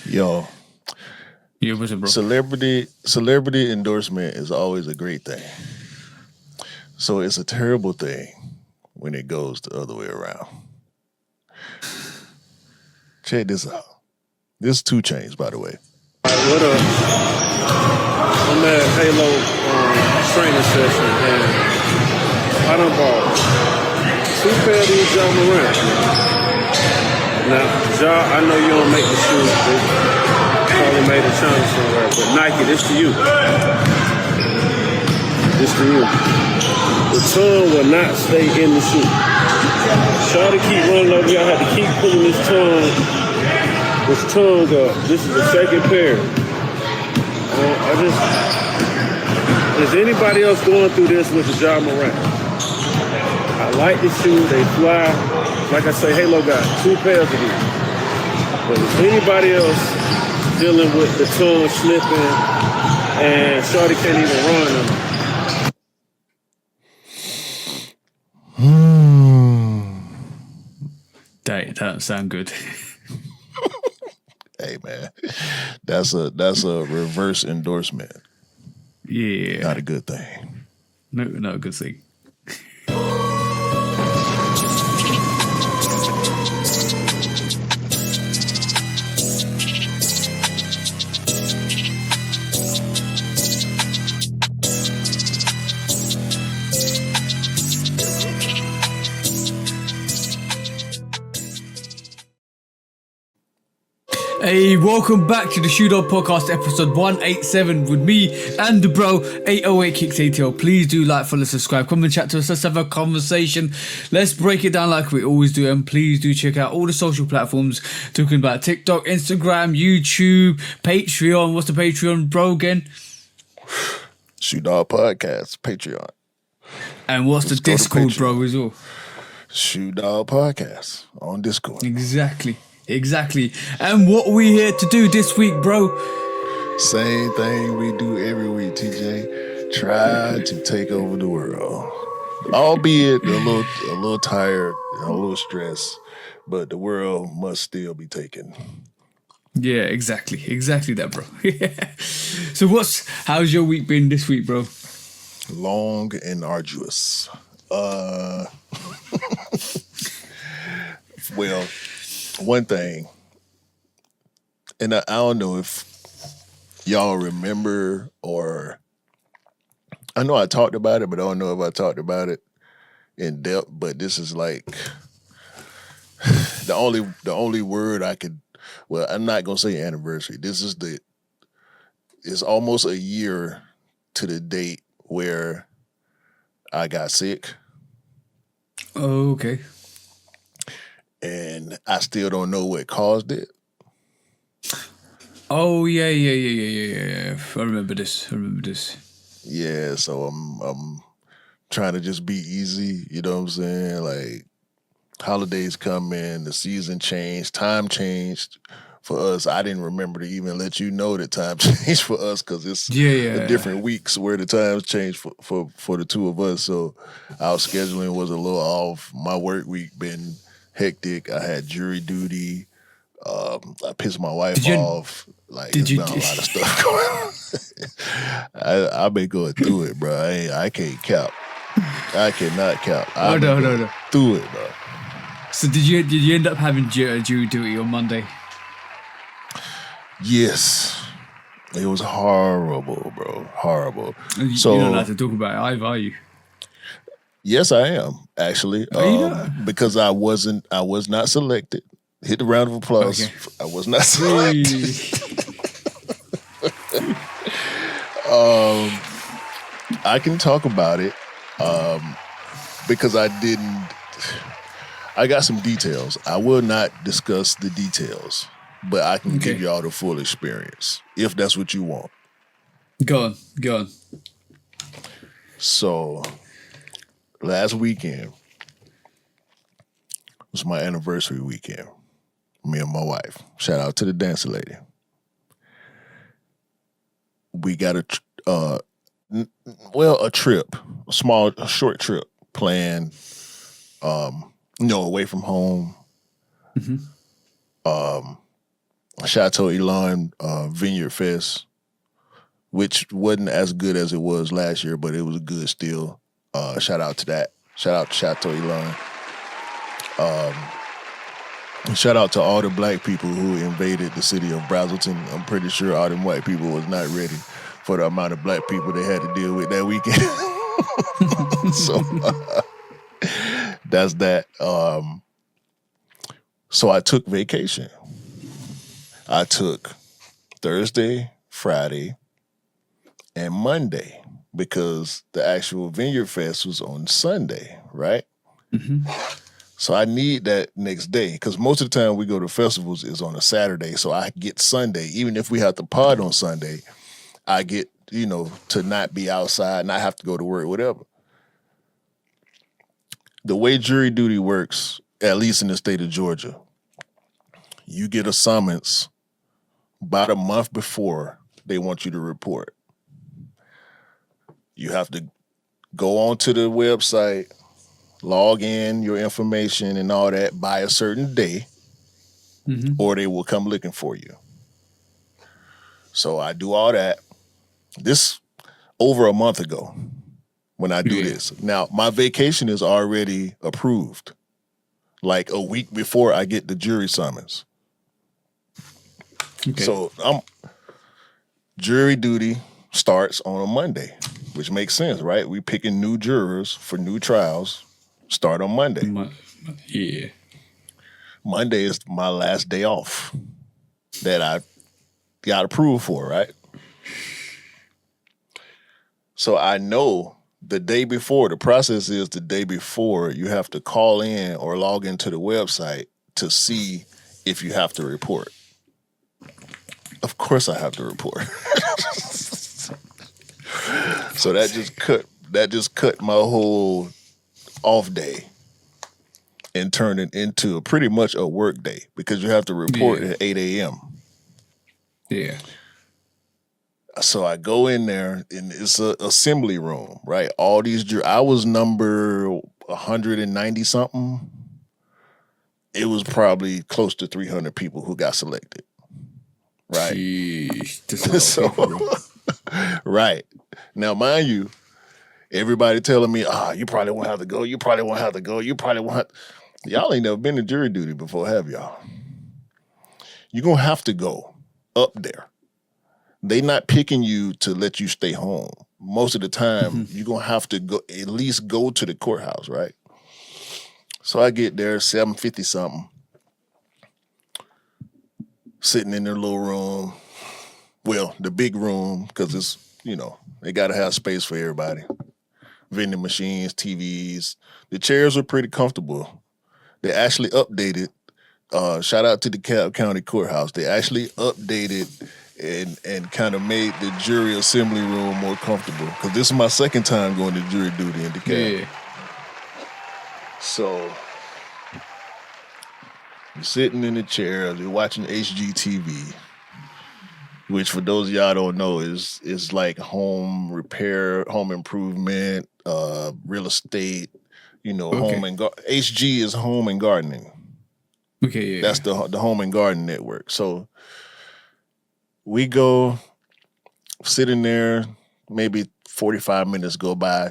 Yo, Yeah, what's up, bro? celebrity endorsement is always a great thing. So it's a terrible thing when it goes the other way around. Check this out. This is 2 Chainz, by the way. What up? I'm at Halo training session, and I done bought 2 pair of these Ja Morant. Now, Ja, I know you don't make the shoes. They probably made a China somewhere, but Nike, this to you. This to you. The tongue will not stay in the shoe. Shawty keep running over here. I had to keep pulling this tongue up. This is the second pair. Is anybody else going through this with the Ja Morant? I like the shoes. They fly. Like I say, Halo got 2 pairs of these. But is anybody else dealing with the tongue slipping and Shawty can't even run them? That don't sound good. Hey man, that's a reverse endorsement. Yeah, Not a good thing. No, not a good thing. Hey, welcome back to the Shoot Up Podcast, episode 187 with me and the bro, 808 Kicks ATL. Please do like, follow, subscribe, come and chat to us. Let's have a conversation. Let's break it down like we always do. And please do check out all the social platforms, talking about TikTok, Instagram, YouTube, Patreon. What's the Patreon, bro, again? Shoot Up Podcast, Patreon. And what's the Discord, bro, as well? Shoot Up Podcast on Discord. Exactly. And what we here to do this week, bro? Same thing we do every week, TJ. Try to take over the world. Albeit a little tired, a little stressed, but the world must still be taken. Yeah, exactly that, bro. So how's your week been this week, bro? Long and arduous. Well, one thing, and I don't know if y'all remember, or I know I talked about it, but I don't know if I talked about it in depth. But this is like the only word I could. Well, I'm not gonna say anniversary. It's almost a year to the date where I got sick. Oh, okay. And I still don't know what caused it. Oh yeah. I remember this. Yeah, so I'm trying to just be easy. You know what I'm saying? Like holidays come in, the season changed, time changed for us. I didn't remember to even let you know that time changed for us because it's the different weeks where the times changed for the two of us. So our scheduling was a little off. My work week been hectic. I had jury duty. I pissed my wife off. Like there's been a lot of stuff going on. I've been going through it, bro. I can't cap. I cannot cap. No. Through it, bro. So did you end up having jury duty on Monday? Yes. It was horrible, bro. Horrible. So you're not allowed to talk about it either, are you? Yes, I am actually. Because I was not selected. Hit the round of applause. Okay. I was not selected. I can talk about it because I got some details. I will not discuss the details, but I can give y'all the full experience if that's what you want. Go on. So last weekend was my anniversary weekend. Me and my wife. Shout out to the dancer lady. We got a trip, a short trip planned, away from home. Mm-hmm. Chateau Elon Vineyard Fest, which wasn't as good as it was last year, but it was good still. Shout out to that. Shout out to Chateau Elon. Shout out to all the black people who invaded the city of Brazelton. I'm pretty sure all them white people was not ready for the amount of black people they had to deal with that weekend. So that's that. So I took vacation. I took Thursday, Friday, and Monday because the actual Vineyard Fest was on Sunday, right? Mm-hmm. So I need that next day because most of the time we go to festivals is on a Saturday. So I get Sunday. Even if we have to pod on Sunday, I get, to not be outside, not have to go to work, whatever. The way jury duty works, at least in the state of Georgia, you get a summons about a month before they want you to report. You have to go onto the website, log in your information and all that by a certain day, or they will come looking for you. So I do all that. This over a month ago when I do this. Now, my vacation is already approved, like a week before I get the jury summons. Okay. So jury duty starts on a Monday, which makes sense, right? We picking new jurors for new trials. Start on Monday. Yeah. Monday is my last day off that I got approved for, right? So I know the day before, the process is the day before you have to call in or log into the website to see if you have to report. Of course I have to report. So that just cut my whole off day and turned it into pretty much a work day because you have to report at 8 a.m. Yeah. So I go in there and it's an assembly room, right? All these I was number 190 something. It was probably close to 300 people who got selected. Right. Jeez, so, people, right. Now, mind you, everybody telling me, you probably won't have to go. You probably won't have to go. You probably won't. Y'all ain't never been to jury duty before, have y'all? You're going to have to go up there. They not picking you to let you stay home. Most of the time, you're going to have to go at least go to the courthouse, right? So I get there, 7:50 something, sitting in their little room. Well, the big room, because it's, they got to have space for everybody. Vending machines, TVs. The chairs are pretty comfortable. They actually updated. Shout out to the DeKalb County Courthouse. They actually updated and kind of made the jury assembly room more comfortable. Because this is my second time going to jury duty in DeKalb. Yeah. So you're sitting in the chair, you're watching HGTV, which for those of y'all don't know is like home repair, home improvement, real estate, home and HG is home and gardening. Okay, yeah. That's the home and garden network. So we go sitting there, maybe 45 minutes go by.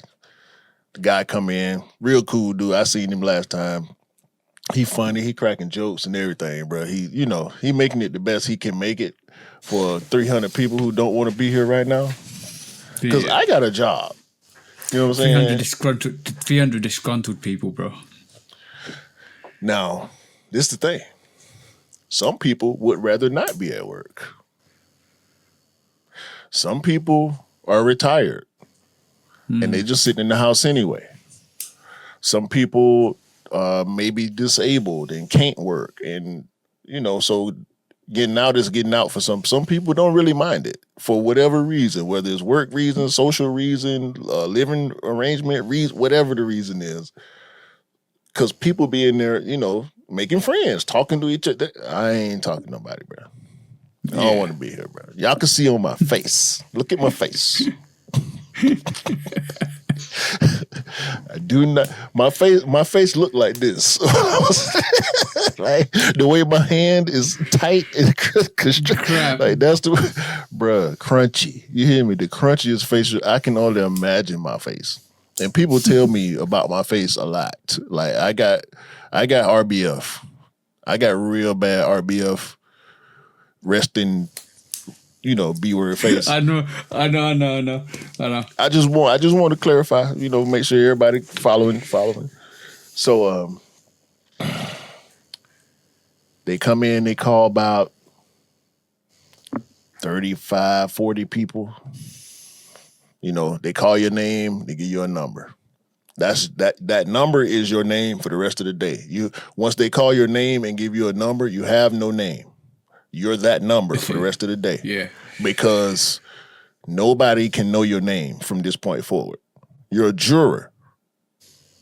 The guy come in, real cool dude. I seen him last time. He funny, he cracking jokes and everything, bro. He, he making it the best he can make it for 300 people who don't want to be here right now. Because I got a job. You know what I'm saying? 300 disgruntled people, bro. Now, this is the thing. Some people would rather not be at work. Some people are retired and they just sitting in the house anyway. Some people may be disabled and can't work. And, so getting out is getting out for some. Some people don't really mind it for whatever reason, whether it's work reason, social reason, living arrangement reason, whatever the reason is. Because people be in there, making friends, talking to each other. I ain't talking to nobody, bro. I don't want to be here, bro. Y'all can see on my face. Look at my face. I do not. My face look like this. like the way my hand is tight and constricted. Like that's the bruh, crunchy. You hear me? The crunchiest face. I can only imagine my face. And people tell me about my face a lot. Like I got RBF. I got real bad RBF. Resting, B-word face. I know. I just want to clarify, make sure everybody following. So they come in, they call about 35, 40 people. They call your name, they give you a number. That number is your name for the rest of the day. Once they call your name and give you a number, you have no name. You're that number for the rest of the day. Yeah. Because nobody can know your name from this point forward. You're a juror.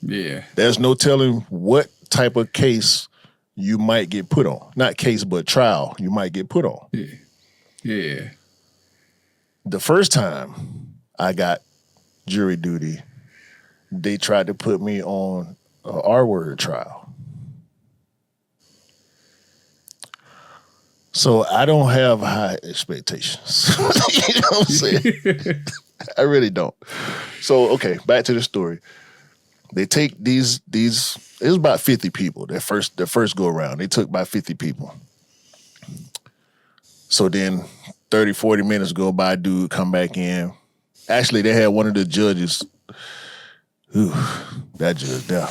Yeah. There's no telling what type of case you might get put on. Not case, but trial you might get put on. Yeah. Yeah. The first time I got jury duty, they tried to put me on a R-word trial. So I don't have high expectations. You know what I'm saying? I really don't. So, okay, back to the story. They take these it was about 50 people, their first go around. They took about 50 people. So then 30, 40 minutes go by, dude come back in. Actually, they had one of the judges. That judge there.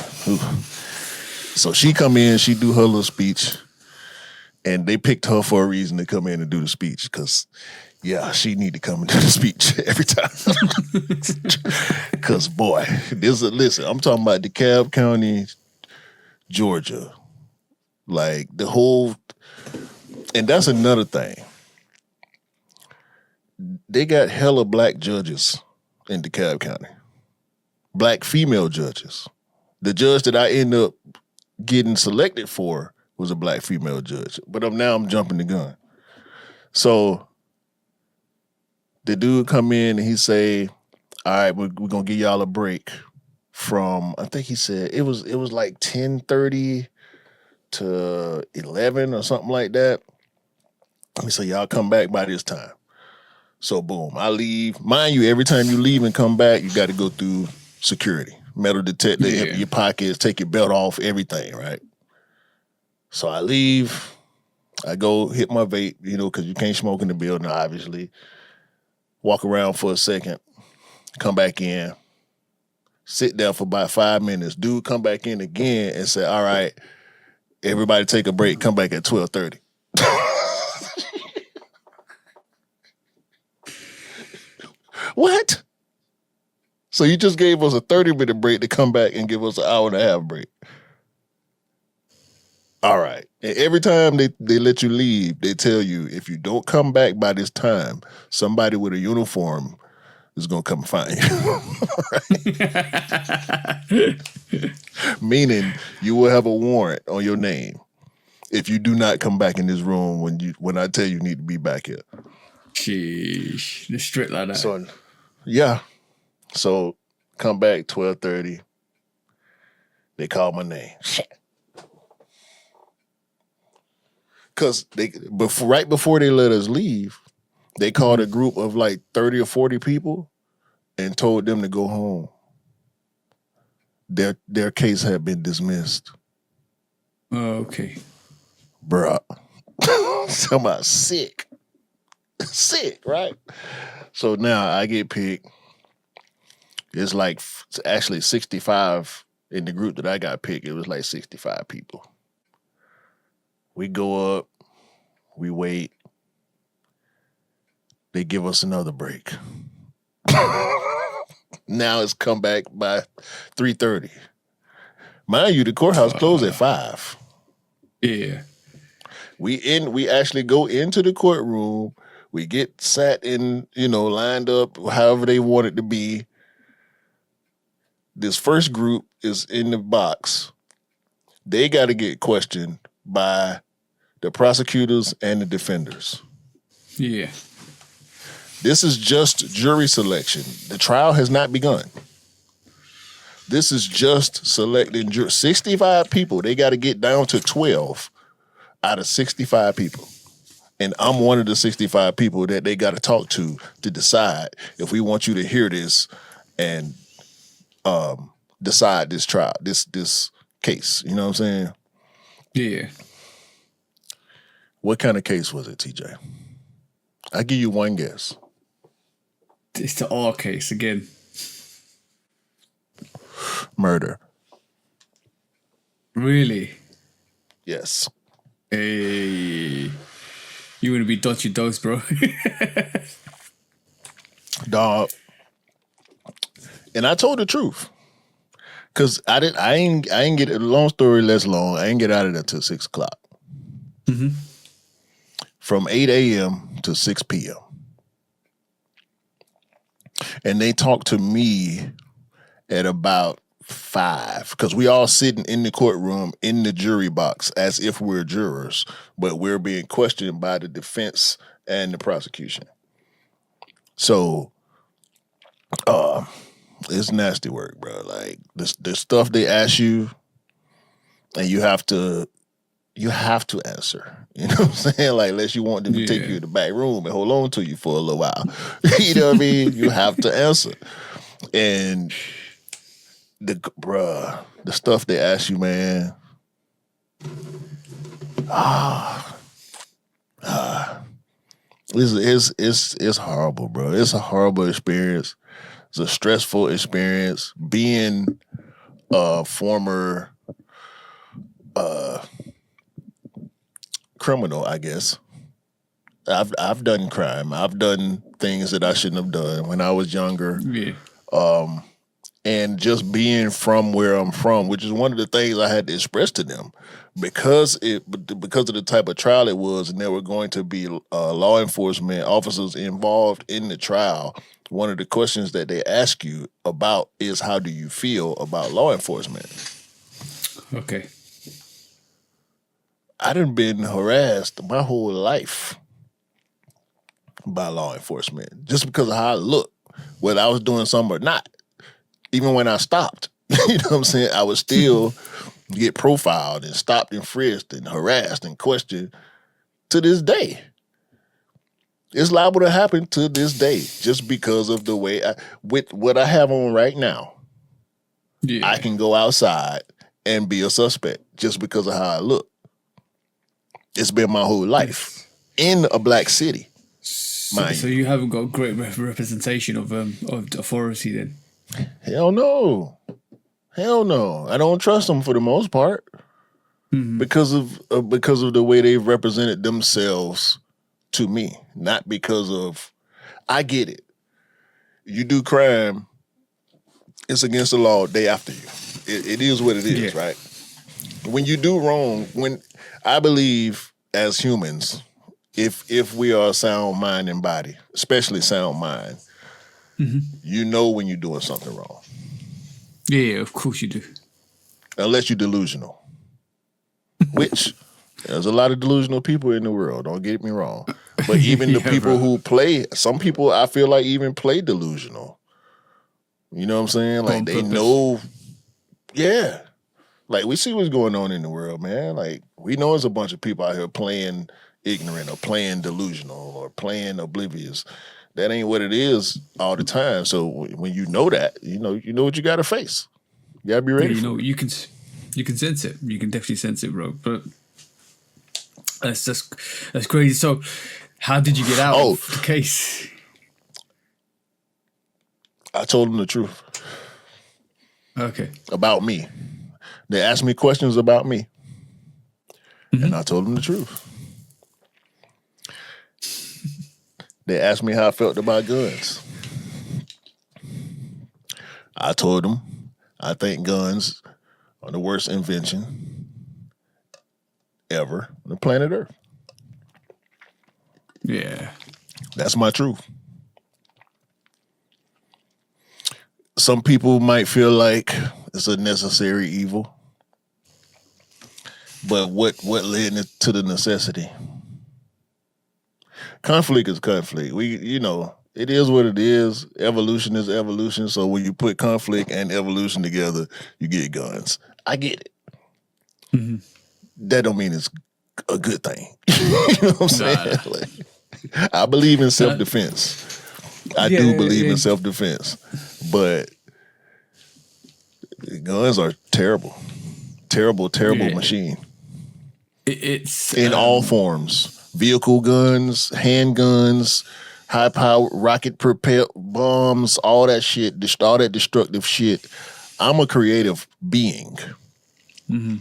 So she come in, she do her little speech. And they picked her for a reason to come in and do the speech because, she need to come and do the speech every time. Because, boy, listen, I'm talking about DeKalb County, Georgia. Like, the whole, and that's another thing. They got hella black judges in DeKalb County. Black female judges. The judge that I end up getting selected for was a black female judge. But now I'm jumping the gun. So the dude come in and he say, all right, we're going to give y'all a break from, I think he said, it was like 10:30 to 11 or something like that. He said, y'all come back by this time. So boom, I leave. Mind you, every time you leave and come back, you got to go through security. Metal detector, empty your pockets, take your belt off, everything, right? So I leave, I go hit my vape, because you can't smoke in the building, obviously. Walk around for a second, come back in, sit there for about 5 minutes. Dude come back in again and say, all right, everybody take a break, come back at 12:30. What? So you just gave us a 30-minute break to come back and give us an hour and a half break. All right. And every time they let you leave, they tell you, if you don't come back by this time, somebody with a uniform is going to come find you. Meaning you will have a warrant on your name if you do not come back in this room when I tell you need to be back here. Sheesh. They're strict like that. So, yeah. So come back 12:30. They call my name. Because right before they let us leave, they called a group of like 30 or 40 people and told them to go home. Their case had been dismissed. Okay. Bruh. Talking about sick. Sick, right? So now I get picked. It's like actually 65 in the group that I got picked. It was like 65 people. We go up, we wait. They give us another break. Now it's come back by 3:30. Mind you, the courthouse closed at 5. Yeah. We actually go into the courtroom. We get sat in, lined up however they want it to be. This first group is in the box. They got to get questioned by the prosecutors and the defenders. Yeah. This is just jury selection. The trial has not begun. This is just selecting 65 people. They got to get down to 12 out of 65 people. And I'm one of the 65 people that they got to talk to decide if we want you to hear this and decide this trial, this case. You know what I'm saying? Yeah. What kind of case was it, TJ? I'll give you one guess. It's the R case again. Murder. Really? Yes. Hey. You want to be dodgy dogs, bro. Dog. And I told the truth. Cause I ain't get it. Long story less long. I ain't get out of there till 6 o'clock. Mm-hmm. From 8 a.m. to 6 p.m. And they talked to me at about 5, because we all sitting in the courtroom in the jury box as if we're jurors, but we're being questioned by the defense and the prosecution. So, it's nasty work, bro. Like the stuff they ask you, and you have to answer. You know what I'm saying? Like, unless you want them to take you to the back room and hold on to you for a little while. You know what I mean? You have to answer. And the stuff they ask you, man. It's horrible, bro. It's a horrible experience. It's a stressful experience. Being a former criminal, I guess. I've done crime. I've done things that I shouldn't have done when I was younger. Yeah. And just being from where I'm from, which is one of the things I had to express to them, because of the type of trial it was, and there were going to be law enforcement officers involved in the trial. One of the questions that they ask you about is, how do you feel about law enforcement? Okay. I done been harassed my whole life by law enforcement just because of how I look, whether I was doing something or not. Even when I stopped, you know what I'm saying, I would still get profiled and stopped and frisked and harassed and questioned to this day. It's liable to happen to this day just because of the way with what I have on right now. Yeah. I can go outside and be a suspect just because of how I look. It's been my whole life in a black city. So you haven't got great representation of authority then? Hell no. I don't trust them for the most part, because of the way they've represented themselves to me, not because of. I get it. You do crime, it's against the law day after you. It is what it is, right? When you do wrong, when I believe as humans, if we are sound mind and body, especially sound mind, you know when you're doing something wrong. Yeah, of course you do. Unless you're delusional. Which, there's a lot of delusional people in the world, don't get me wrong. But even the people who play, some people I feel like even play delusional. You know what I'm saying? Like they know, like we see what's going on in the world, man. Like we know there's a bunch of people out here playing ignorant or playing delusional or playing oblivious. That ain't what it is all the time. So when you know that, you know what you got to face. You got to be ready. You can sense it. You can definitely sense it, bro. But that's crazy. So how did you get out of the case? I told them the truth. Okay. About me. They asked me questions about me. And I told them the truth. They asked me how I felt about guns. I told them I think guns are the worst invention ever on the planet Earth. Yeah. That's my truth. Some people might feel like it's a necessary evil. But what led to the necessity? Conflict is conflict. It is what it is. Evolution is evolution. So when you put conflict and evolution together, you get guns. I get it. That don't mean it's a good thing. You know what I'm saying? Like, I believe in self-defense. I do believe in self-defense, but guns are terrible, terrible machine. It's in all forms: vehicle guns, handguns, high-power rocket propelled bombs, all that shit, all that destructive shit. I'm a creative being. Mm-hmm.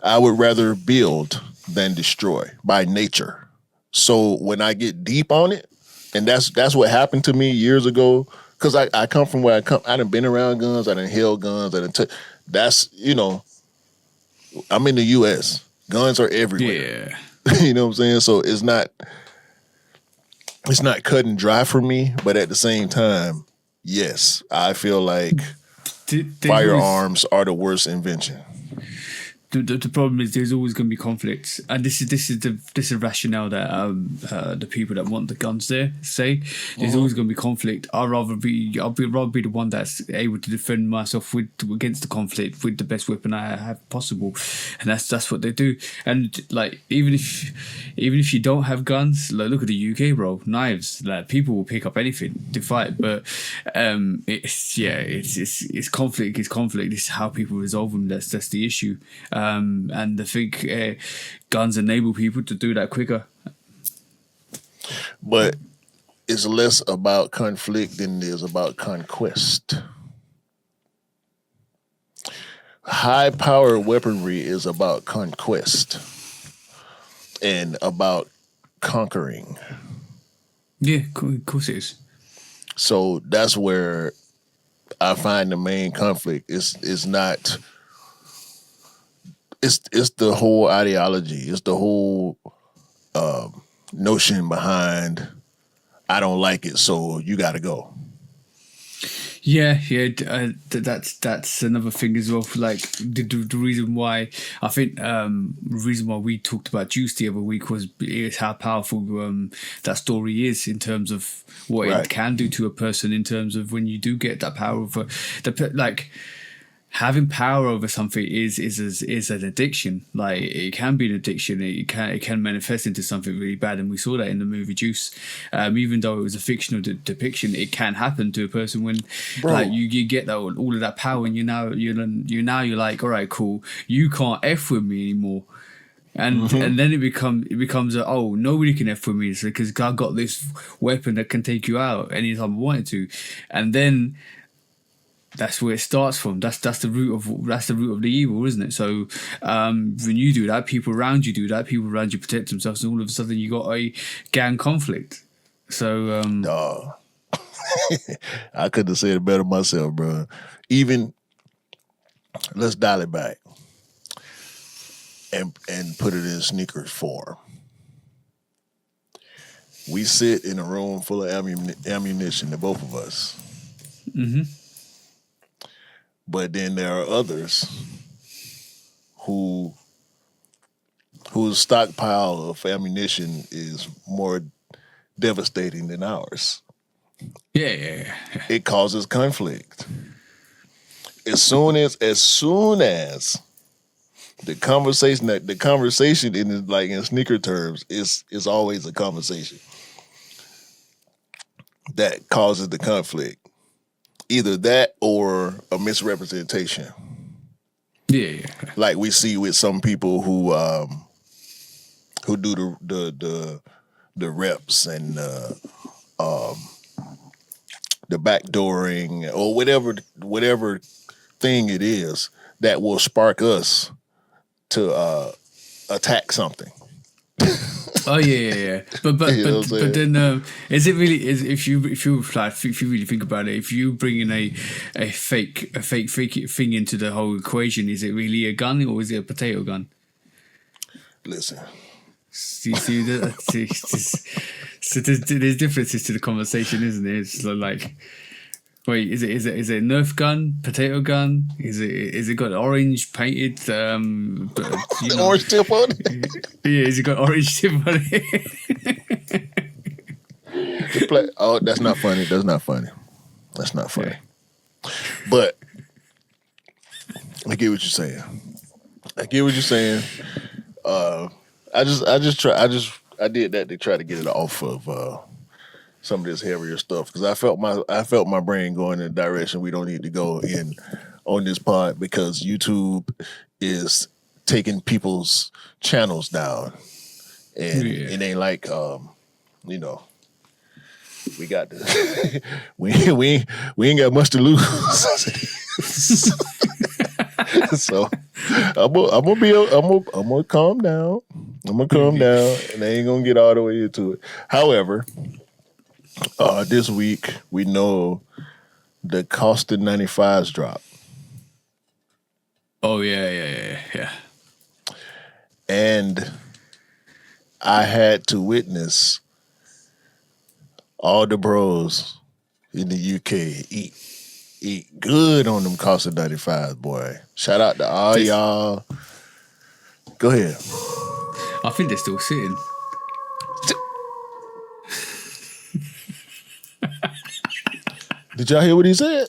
I would rather build than destroy by nature. So when I get deep on it, and that's what happened to me years ago, because I come from where I come. I done been around guns. I done held guns. That's, I'm in the U.S. Guns are everywhere. Yeah. You know what I'm saying? So it's not cut and dry for me, but at the same time, yes, I feel like firearms are the worst invention. The problem is there's always going to be conflicts, and this is the rationale that the people that want the guns there say. There's always going to be conflict. I'll rather be the one that's able to defend myself against the conflict with the best weapon I have possible, and that's what they do. And like even if you don't have guns, like look at the UK, bro, knives. Like people will pick up anything to fight, but it's conflict. It's conflict. It's how people resolve them. That's the issue. And I think guns enable people to do that quicker. But it's less about conflict than it is about conquest. High-powered weaponry is about conquest and about conquering. Yeah, of course it is. So that's where I find the main conflict is not. It's the whole ideology. It's the whole notion behind. I don't like it, so you got to go. Yeah. That's another thing as well. Like the reason why I think the reason why we talked about Juice the other week is how powerful that story is in terms of what it can do to a person. In terms of when you do get that power over having power over something is an addiction. Like it can be an addiction. It can manifest into something really bad, and we saw that in the movie Juice. Even though it was a fictional depiction, it can happen to a person when like you get that all of that power, and you're like, all right, cool, you can't F with me anymore. And then it becomes nobody can F with me because I got this weapon that can take you out anytime I wanted to, and then. That's where it starts from. That's the root of the evil, isn't it? So when you do that, people around you do that. People around you protect themselves, and all of a sudden you got a gang conflict. So I couldn't have said it better myself, bro. Even let's dial it back and put it in sneakers form. We sit in a room full of ammunition, the both of us. Mm-hmm. But then there are others whose stockpile of ammunition is more devastating than ours. Yeah. It causes conflict. As soon as the conversation in sneaker terms is always a conversation that causes the conflict. Either that or a misrepresentation. Yeah. Like we see with some people who do the reps and the backdooring or whatever thing it is that will spark us to attack something. Oh yeah. But then is it really if you really think about it, if you bring in a fake thing into the whole equation, is it really a gun or is it a potato gun? Listen. See so there's differences to the conversation, isn't there? It's like, wait, is it a Nerf gun, potato gun? Is it got orange painted? Orange tip on it? Yeah, has it got orange tip on it? That's not funny. That's not funny. That's not funny. Yeah. But I get what you're saying. I did that to try to get it off of some of this heavier stuff because I felt my brain going in a direction we don't need to go in on this pod because YouTube is taking people's channels down, and it ain't like you know. We got this. we ain't got much to lose. So I'm gonna calm down. I'm gonna calm down, and I ain't gonna get all the way into it. However, this week we know the cost of 95s drop. Oh yeah. And I had to witness all the bros in the UK eat good on them cost of 95s, boy. Shout out to all y'all. Go ahead. I think they're still sitting. Did y'all hear what he said?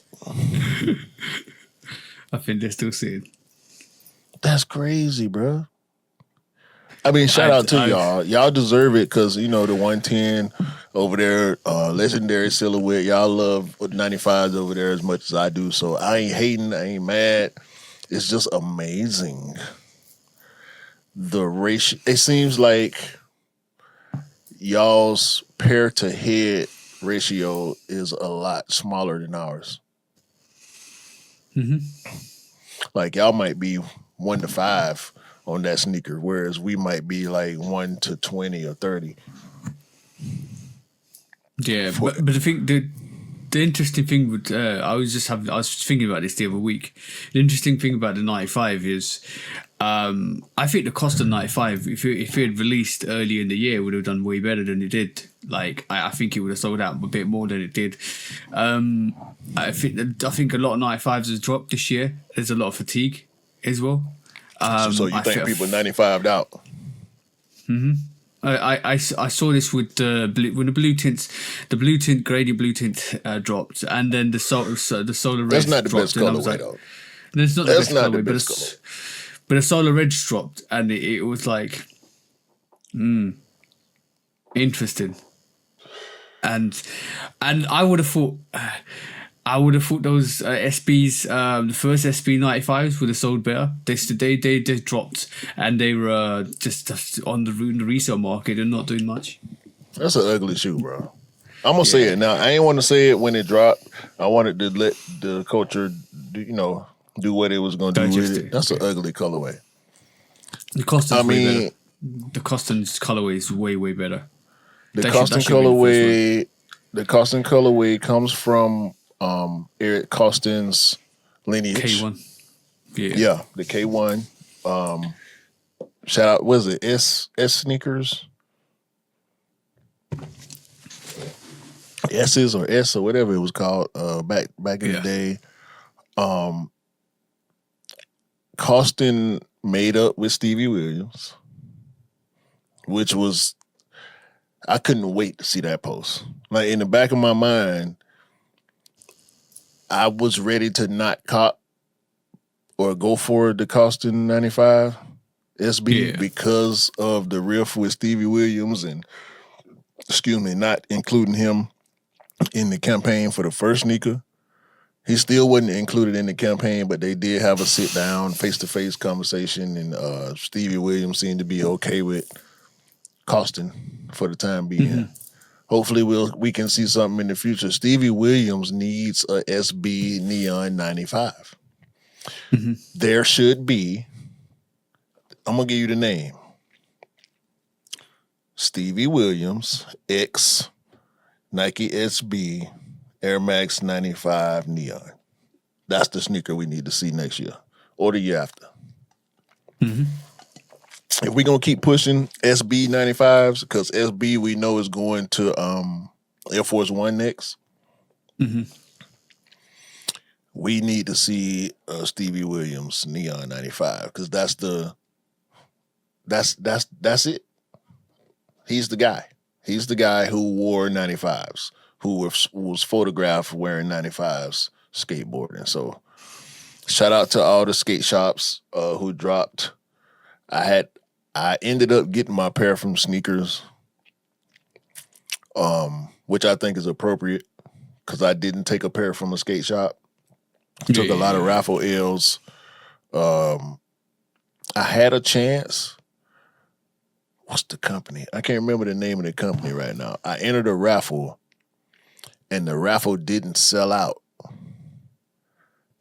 I think they're still sitting. That's crazy, bro. I mean, shout out to y'all. Y'all deserve it because, the 110 over there, legendary silhouette. Y'all love 95s over there as much as I do. So I ain't hating. I ain't mad. It's just amazing. The ratio. It seems like y'all's pair to head ratio is a lot smaller than ours. Mm-hmm. Like y'all might be 1 to 5 on that sneaker, whereas we might be like 1 to 20 or 30. Yeah, but I think the interesting thing would I was thinking about this the other week. The interesting thing about the 95 is I think the cost of 95, if it had released earlier in the year, would have done way better than it did. Like I think it would have sold out a bit more than it did. I think a lot of 95s has dropped this year. There's a lot of fatigue as well. So you think people 95'd out? Mm-hmm. I saw this with the blue tint gradient blue tint dropped, and then the solar red. That's not the dropped, best colorway though. It's not the best colorway, but the solar red dropped, and it was like, interesting. And I would have thought. Those SBs, the first SB 95s would have sold better. They dropped, and they were just on the resale market and not doing much. That's an ugly shoe, bro. I'm gonna say it now. I ain't want to say it when it dropped. I wanted to let the culture, do what it was gonna do with it. That's an ugly colorway. The Coston's way better. The Coston's colorway is way better. The Coston colorway comes from Eric Coston's lineage. K1. Yeah, the K1. Shout out, was it S sneakers? S's or S or whatever it was called back in the day. Coston made up with Stevie Williams, which was, I couldn't wait to see that post. Like in the back of my mind, I was ready to not cop or go for the Coston 95 SB because of the riff with Stevie Williams and, not including him in the campaign for the first sneaker. He still wasn't included in the campaign, but they did have a sit-down, face-to-face conversation, and Stevie Williams seemed to be okay with Coston for the time being. Mm-hmm. Hopefully we can see something in the future. Stevie Williams needs a SB Neon 95. Mm-hmm. There should be, I'm going to give you the name. Stevie Williams X Nike SB Air Max 95 Neon. That's the sneaker we need to see next year or the year after. Mm-hmm. If we're going to keep pushing SB 95s, because SB we know is going to Air Force One next, we need to see Stevie Williams Neon 95, because that's it. He's the guy. He's the guy who wore 95s, who was photographed wearing 95s skateboarding. So shout out to all the skate shops who dropped. I I ended up getting my pair from sneakers, which I think is appropriate because I didn't take a pair from a skate shop. Took a lot of raffle L's. I had a chance. What's the company? I can't remember the name of the company right now. I entered a raffle, and the raffle didn't sell out.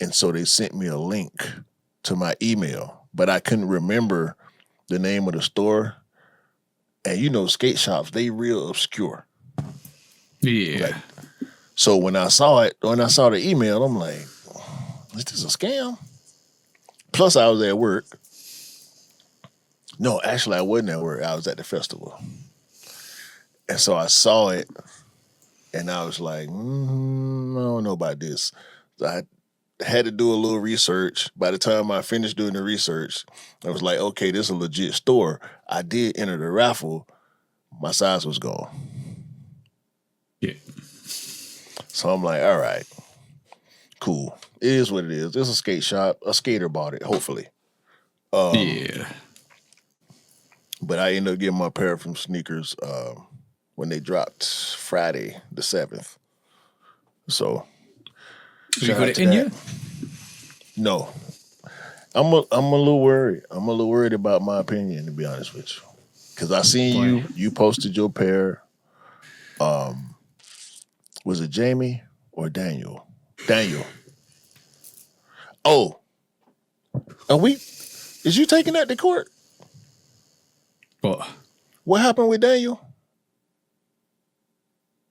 And so they sent me a link to my email, but I couldn't remember the name of the store. And you know, skate shops, they real obscure. Yeah. Like, so when I saw the email, I'm like, is this a scam? Plus, I was at work. No, actually, I wasn't at work. I was at the festival. And so I saw it, and I was like, I don't know about this. So I had to do a little research. By the time I finished doing the research, I was like, okay, this is a legit store. I did enter the raffle. My size was gone. Yeah. So I'm like, all right, cool. It is what it is. It's a skate shop. A skater bought it, hopefully. Yeah. But I ended up getting my pair from sneakers when they dropped Friday the 7th. So You got it in you? No. I'm a little worried. I'm a little worried about my opinion, to be honest with you. Because I seen you posted your pair. Was it Jamie or Daniel? Daniel. Oh. Is you taking that to court? What? What happened with Daniel?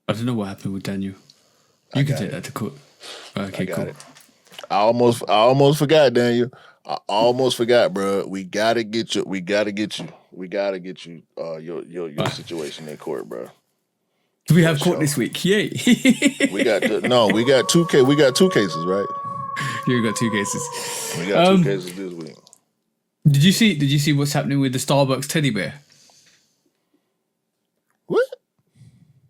I don't know what happened with Daniel. You can take that to court. Okay, cool. It. I almost forgot, Daniel. I almost forgot, bro. We gotta get you. Your situation in court, bro. Do we have court this week? Yay! We got two cases, right? You got 2 cases. We got 2 cases this week. Did you see what's happening with the Starbucks teddy bear? What?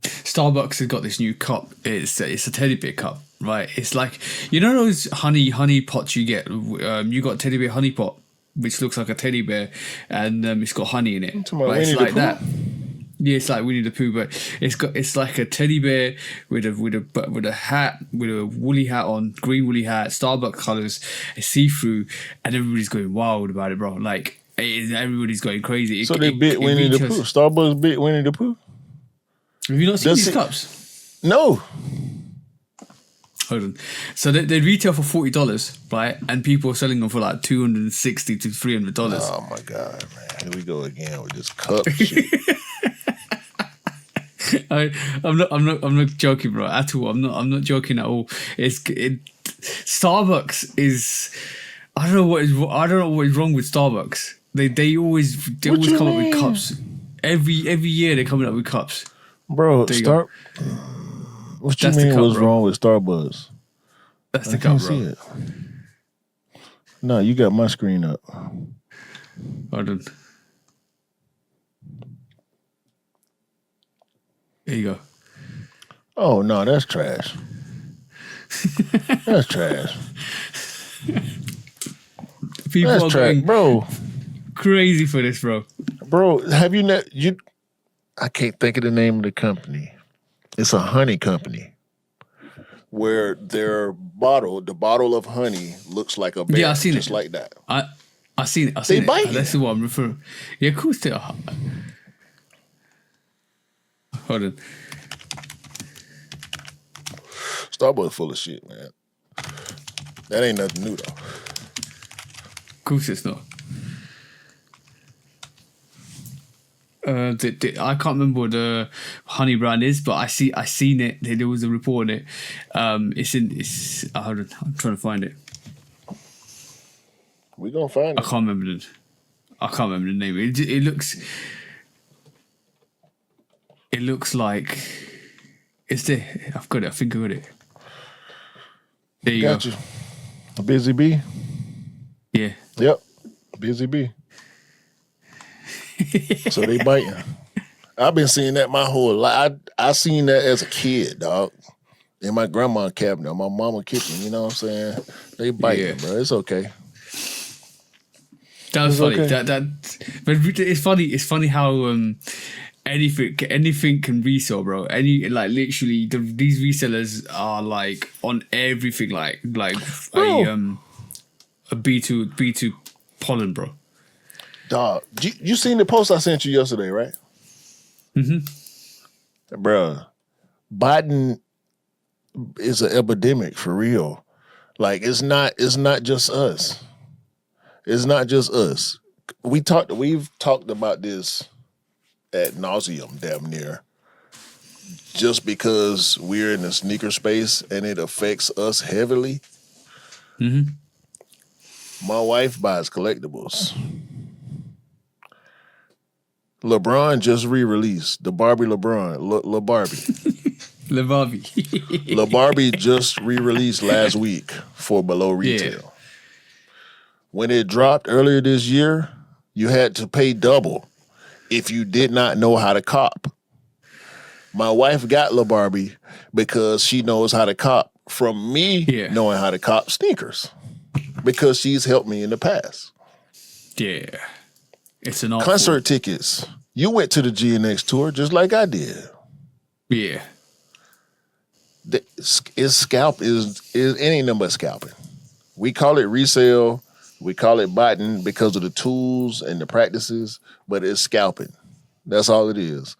Starbucks has got this new cup. It's a teddy bear cup, right? It's like, you know those honey pots you get. You got a teddy bear honey pot, which looks like a teddy bear, and it's got honey in it. Right? It's like that. Yeah, it's like Winnie the Pooh, but it's like a teddy bear with a hat, with a woolly hat on, green woolly hat, Starbucks colours, it's see-through, and everybody's going wild about it, bro. Like everybody's going crazy. So they bit Winnie the Pooh. Starbucks bit Winnie the Pooh. Have you not seen these cups? No. Hold on. So they retail for $40, right? And people are selling them for like $260 to $300. Oh my god, man! Here we go again with this cup shit. I'm not joking, bro, at all. I'm not joking at all. Starbucks is. I don't know what is wrong with Starbucks. They always come up with cups. Every year they're coming up with cups. Bro, what you mean what's wrong with Starbucks? That's the cup, bro. See it. No, you got my screen up. Hold on. There you go. Oh no, that's trash. That's trash. People are going bro, crazy for this, bro. Bro, have you not? I can't think of the name of the company. It's a honey company where the bottle of honey looks like a bear. Yeah, I seen just it. like that. I seen it. They bite. That's the one I'm referring. Yeah, of course they are. Hold on. Starbucks full of shit, man. That ain't nothing new though. Of course it's not. I can't remember what the honey brand is, but I seen it. There was a report on it. Hold on, I'm trying to find it. We gonna find it. I can't remember the name. It looks like it's there. I've got it. I think I got it. There you got go. You. A busy bee. Yeah. Yep. Busy bee. So they biting. I've been seeing that my whole life. I seen that as a kid, dog. In my grandma's cabinet, my mama's kitchen. You know what I'm saying? They biting, bro. It's okay. That was funny. okay. But it's funny. It's funny how anything can resell, bro. Literally, these resellers are like on everything, like Bro. a B2 pollen, bro. Dog, you seen the post I sent you yesterday, right? Mm-hmm. Bruh, Biden is an epidemic for real. Like it's not just us. It's not just us. We've talked about this ad nauseum, damn near. Just because we're in the sneaker space and it affects us heavily. Mm-hmm. My wife buys collectibles. LeBron just re-released the Barbie LeBron, La Barbie. Le Barbie. La Barbie just re-released last week for below retail. Yeah. When it dropped earlier this year, you had to pay double if you did not know how to cop. My wife got La Barbie because she knows how to cop from me knowing how to cop sneakers because she's helped me in the past. Yeah. It's an concert tickets. You went to the GNX tour just like I did. Yeah. It ain't nothing but scalping. We call it resale. We call it botting because of the tools and the practices, but it's scalping. That's all it is.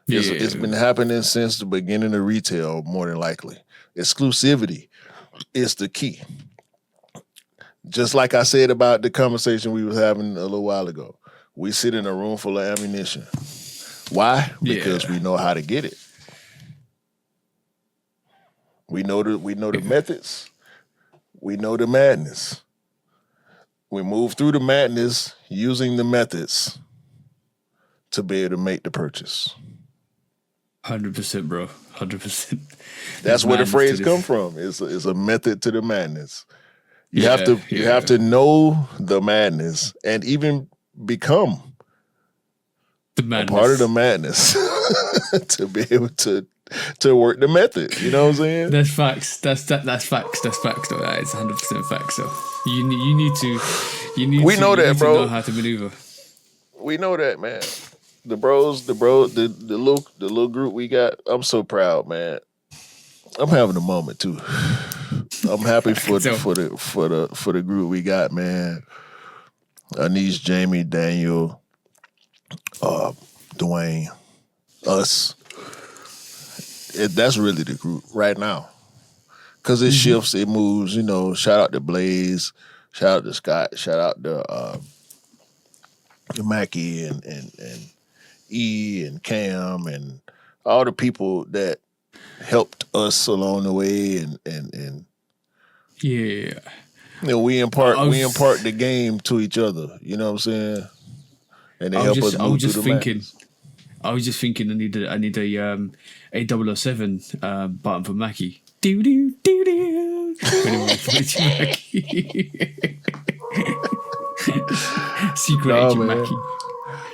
It's been happening since the beginning of retail, more than likely. Exclusivity is the key. Just like I said about the conversation we was having a little while ago. We sit in a room full of ammunition. Why? Because we know how to get it. We know the methods. We know the madness. We move through the madness using the methods to be able to make the purchase. 100%, bro. 100%. That's where the phrase come from. It's a method to the madness. You have to know the madness and even become the madness. A part of the madness to be able to work the method. You know what I'm saying? That's facts. That's facts. That's facts. Though that is 100% facts. So you need to know how to maneuver. We know that, man. The little group we got. I'm so proud, man. I'm having a moment too. I'm happy for the group we got, man. Anise, Jamie, Daniel, Dwayne, us. That's really the group right now. Because it shifts, it moves, you know. Shout out to Blaze, shout out to Scott, shout out to Mackie and E and Cam and all the people that helped us along the way and yeah. You know, we impart the game to each other. You know what I'm saying? And they help us move through the matches. I was just thinking. I need a 007 button for Mackie. Do do do do. Secret Agent Mackie.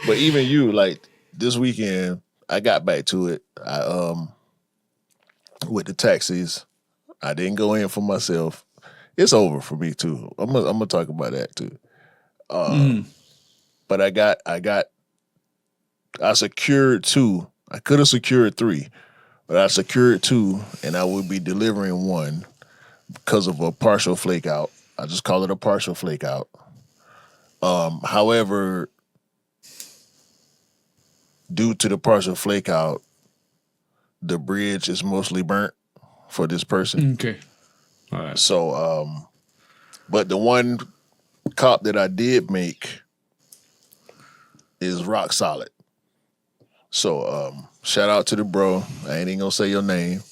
But even you, like this weekend, I got back to it. I with the taxis, I didn't go in for myself. It's over for me too. I'm gonna talk about that too. But I secured 2. I could have secured 3, but I secured 2, and I would be delivering 1 because of a partial flake out. I just call it a partial flake out. However, due to the partial flake out, the bridge is mostly burnt for this person. Okay. All right. So, but the one cop that I did make is rock solid. So, shout out to the bro. I ain't even gonna say your name.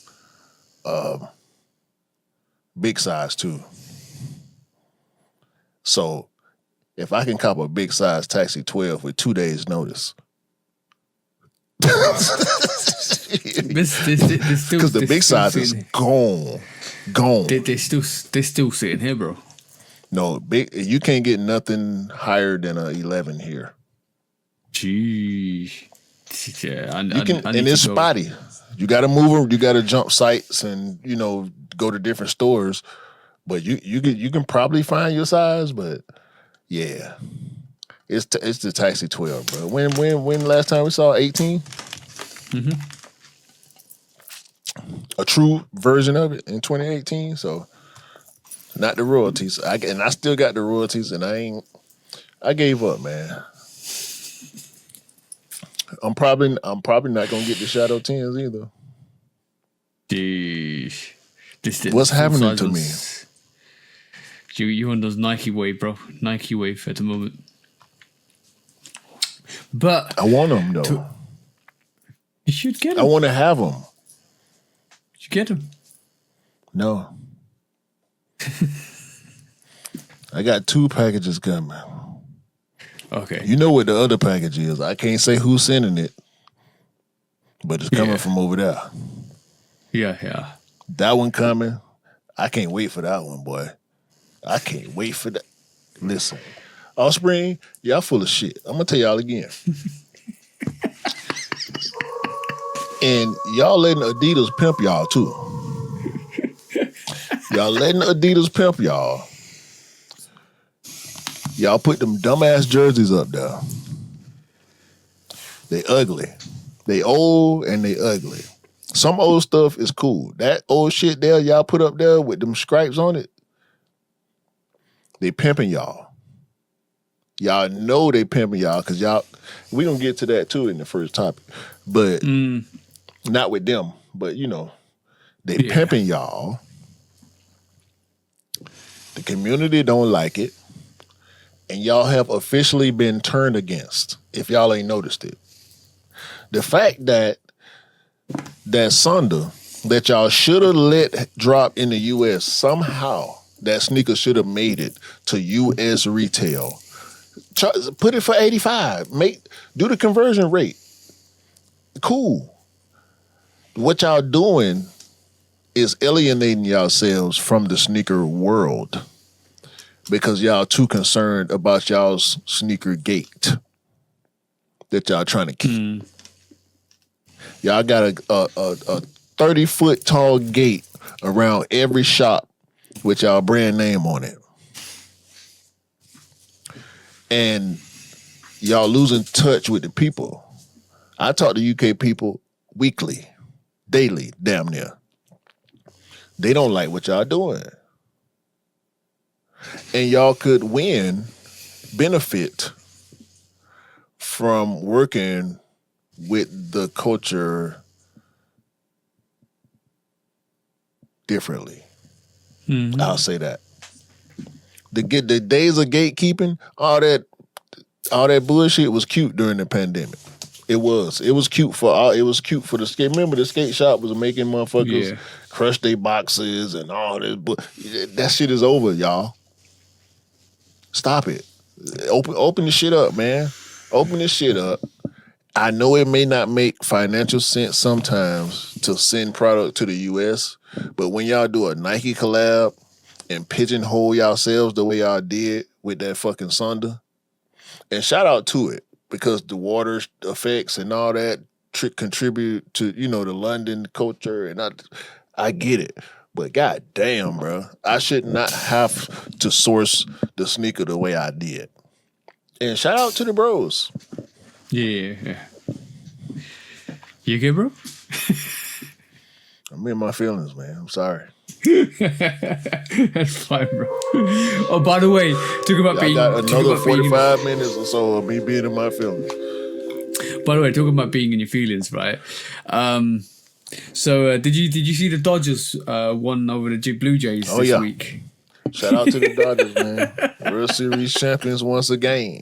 Big size too. So, if I can cop a big size taxi 12 with 2 days notice. Because the big size is gone. They're still sitting here, bro. No, you can't get nothing higher than a 11 here. Gee, yeah, and it's spotty. You got to move them. You got to jump sites and go to different stores. But you can probably find your size. But yeah, It's the Taxi 12, bro. When last time we saw 18? Mm-hmm. A true version of it in 2018. So not the royalties. I still got the royalties, and I gave up, man. I'm probably not gonna get the Shadow 10s either. What's happening to me? You on those Nike wave, bro. Nike wave at the moment. But I want them though. You should get them. I want to have them. You get them? No. I got 2 packages coming. Okay. You know what the other package is. I can't say who's sending it, but it's coming from over there. Yeah. That one coming. I can't wait for that one, boy. I can't wait for that. Listen, Offspring, y'all full of shit. I'm going to tell y'all again. And y'all letting Adidas pimp y'all, too. Y'all letting Adidas pimp y'all. Y'all put them dumbass jerseys up there. They ugly. They old and they ugly. Some old stuff is cool. That old shit there y'all put up there with them stripes on it, they pimping y'all. Y'all know they pimping y'all because we gonna get to that too in the first topic. But not with them. But they pimping y'all. The community don't like it. And y'all have officially been turned against, if y'all ain't noticed it. The fact that Sunder that y'all should have let drop in the U.S., somehow that sneaker should have made it to U.S. retail. Put it for $85. Do the conversion rate. Cool. What y'all doing is alienating yourselves from the sneaker world because y'all too concerned about y'all's sneaker gate that y'all trying to keep. Y'all got a 30-foot tall gate around every shop with y'all brand name on it. And y'all losing touch with the people. I talk to UK people weekly, daily, damn near. They don't like what y'all doing. And y'all could benefit from working with the culture differently. Mm-hmm. I'll say that. The days of gatekeeping, all that bullshit was cute during the pandemic. It was cute for the skate. Remember the skate shop was making motherfuckers crush their boxes and all this. That shit is over, y'all. Stop it. Open the shit up, man. Open this shit up. I know it may not make financial sense sometimes to send product to the US, but when y'all do a Nike collab and pigeonhole yourselves the way y'all did with that fucking Sunder, and shout out to it because the water effects and all that contribute to the London culture, and I get it. But goddamn, bro, I should not have to source the sneaker the way I did. And shout out to the bros. Yeah. You good, bro? I'm in my feelings, man. I'm sorry. That's fine, bro. Oh, by the way, talking about being... I got another 45 minutes or so of me being in my feelings. By the way, talking about being in your feelings, right? So did you see the Dodgers won over the Blue Jays this week? Shout out to the Dodgers, man. World Series champions once again.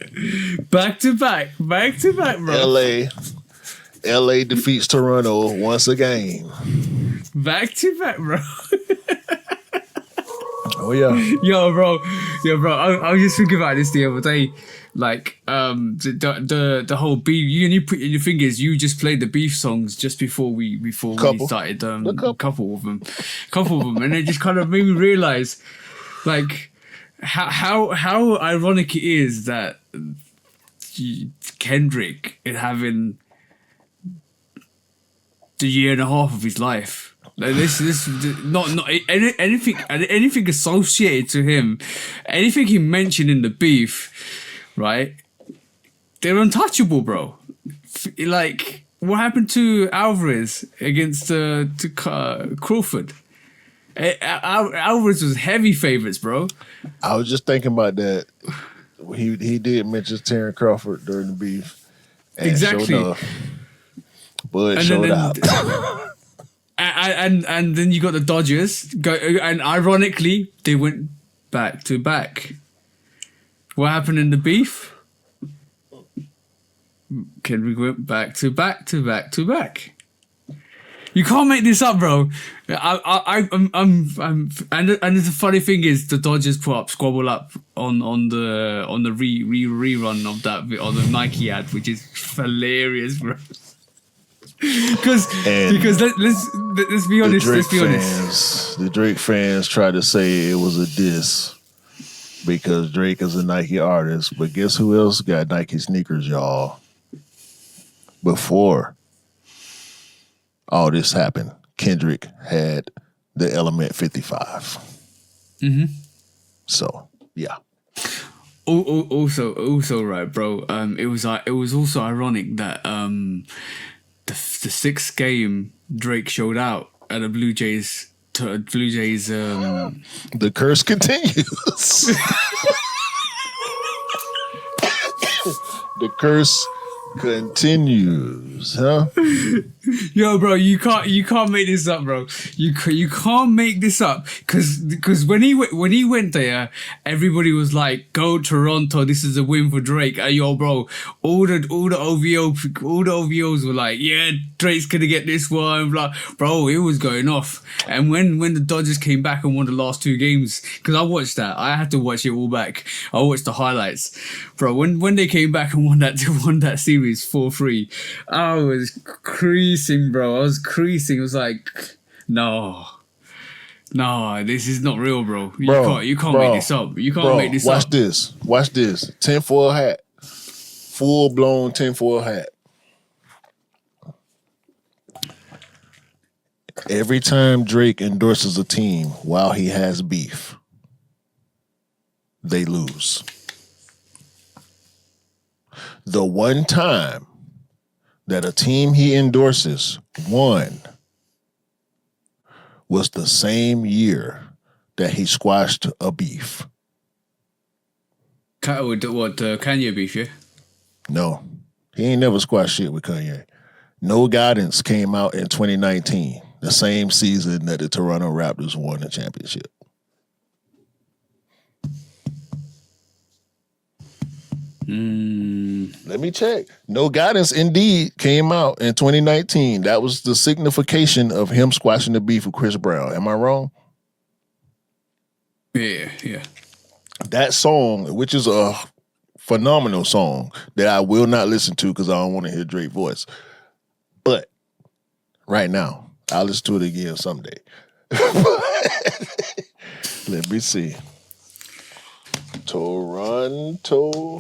Back to back, bro. LA defeats Toronto once again. Back to back, bro. Oh yeah. Yo, bro. I was just thinking about this the other day. Like the whole beef. You put your fingers. You just played the beef songs just before we started. Couple of them, and it just kind of made me realize, like, how ironic it is that Kendrick is having the year and a half of his life. Like this not anything associated to him, anything he mentioned in the beef, right? they're untouchable, bro. Like, what happened to Alvarez against Crawford? Alvarez was heavy favorites, bro. I was just thinking about that. He did mention Terence Crawford during the beef. And Exactly. Sure enough, Bud showed out. And then you got the Dodgers, and ironically, they went back to back. What happened in the beef? Kendrick went back to back to back to back. You can't make this up, bro. I'm and the funny thing is, the Dodgers put up Squabble Up on the rerun of that on the Nike ad, which is hilarious, bro. Because let's be honest. The Drake fans tried to say it was a diss because Drake is a Nike artist, but guess who else got Nike sneakers, y'all? Before all this happened, Kendrick had the Element 55. Mm-hmm. So yeah. Also, right, bro. It was also ironic that the sixth game Drake showed out at the Blue Jays. The curse continues. The curse continues, huh? Yo, bro, you can't make this up, bro. You can't make this up because when he went there, everybody was like, "Go Toronto! This is a win for Drake." Yo, bro, all the OVOs were like, "Yeah, Drake's gonna get this one." Blah, bro, it was going off. And when the Dodgers came back and won the last two games, because I watched that, I had to watch it all back. I watched the highlights, bro. When they came back and won that series 4-3, I was creasing, bro. I was creasing. It was like, no, this is not real, bro. You can't make this up. You can't make this watch up. Watch this. Tinfoil hat. Full blown tinfoil hat. Every time Drake endorses a team while he has beef, they lose. The one time that a team he endorses won was the same year that he squashed a beef. Kanye beef, yeah? No, he ain't never squashed shit with Kanye. No Guidance came out in 2019, the same season that the Toronto Raptors won the championship. Let me check. No Guidance indeed came out in 2019. That was the signification of him squashing the beef with Chris Brown. Am I wrong? Yeah. That song, which is a phenomenal song that I will not listen to because I don't want to hear Drake's voice. But right now, I'll listen to it again someday. Let me see. Toronto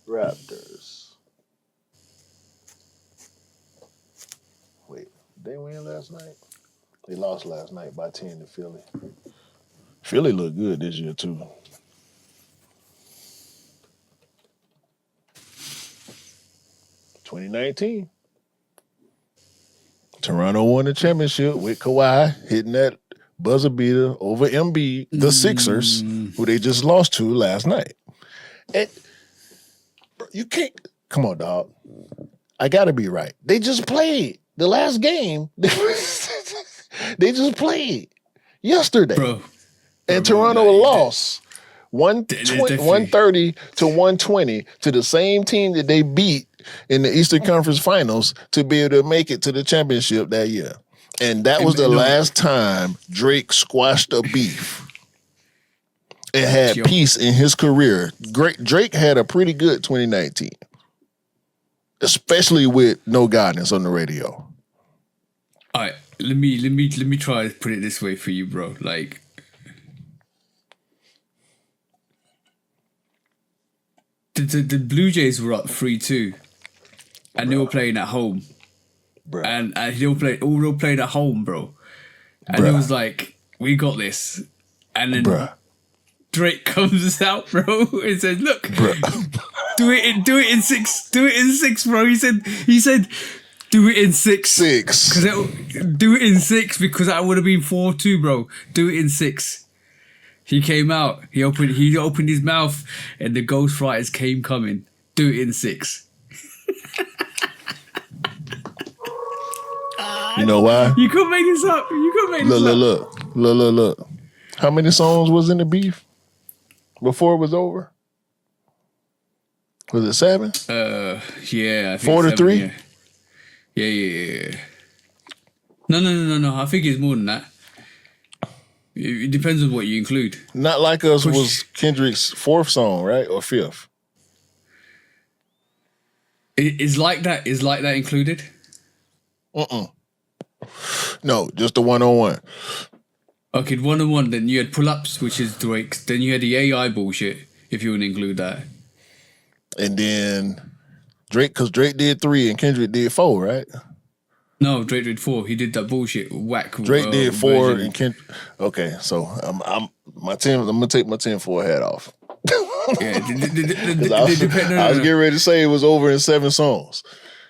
Raptors. Wait, they win last night? They lost last night by 10 to Philly. Philly looked good this year too. (2019) Toronto won the championship with Kawhi hitting that buzzer beater over Embiid, the Sixers, who they just lost to last night. And bro, you can't. Come on, dog. I gotta be right. They just played the last game. They just played yesterday, bro. And Toronto lost 130 to 120 to the same team that they beat in the Eastern Conference Finals to be able to make it to the championship that year. And that was the last time Drake squashed a beef and had peace in his career. Drake had a pretty good 2019, especially with No Guidance on the radio. All right, let me try to put it this way for you, bro. Like, the Blue Jays were up 3-2, and they were playing at home. Bruh. And they all played at home, bro. And it was like, we got this. And then Drake comes out, bro, and says, look, Do it in six. Do it in six, bro. He said, do it in six. Six. Do it in six because that would have been 4-2, bro. Do it in six. He came out. He opened his mouth, and the ghostwriters came coming. Do it in six. You know why? You couldn't make this up. Look. How many songs was in the beef before it was over? Was it 7? Yeah. I think 4 to 3? Yeah. No. I think it's more than that. It depends on what you include. Not Like Us was Kendrick's 4th song, right? Or 5th? Is Like That included? No, just the 1-on-1. Okay, 1-on-1. Then you had Pull-Ups, which is Drake's. Then you had the AI bullshit, if you want to include that. And then Drake, because Drake did 3 and Kendrick did 4, right? No, Drake did 4. He did that bullshit whack. Drake did 4 version. and Kendrick. Okay, so I'm gonna take my 10-4 hat off. Yeah, I was getting ready to say it was over in 7 songs,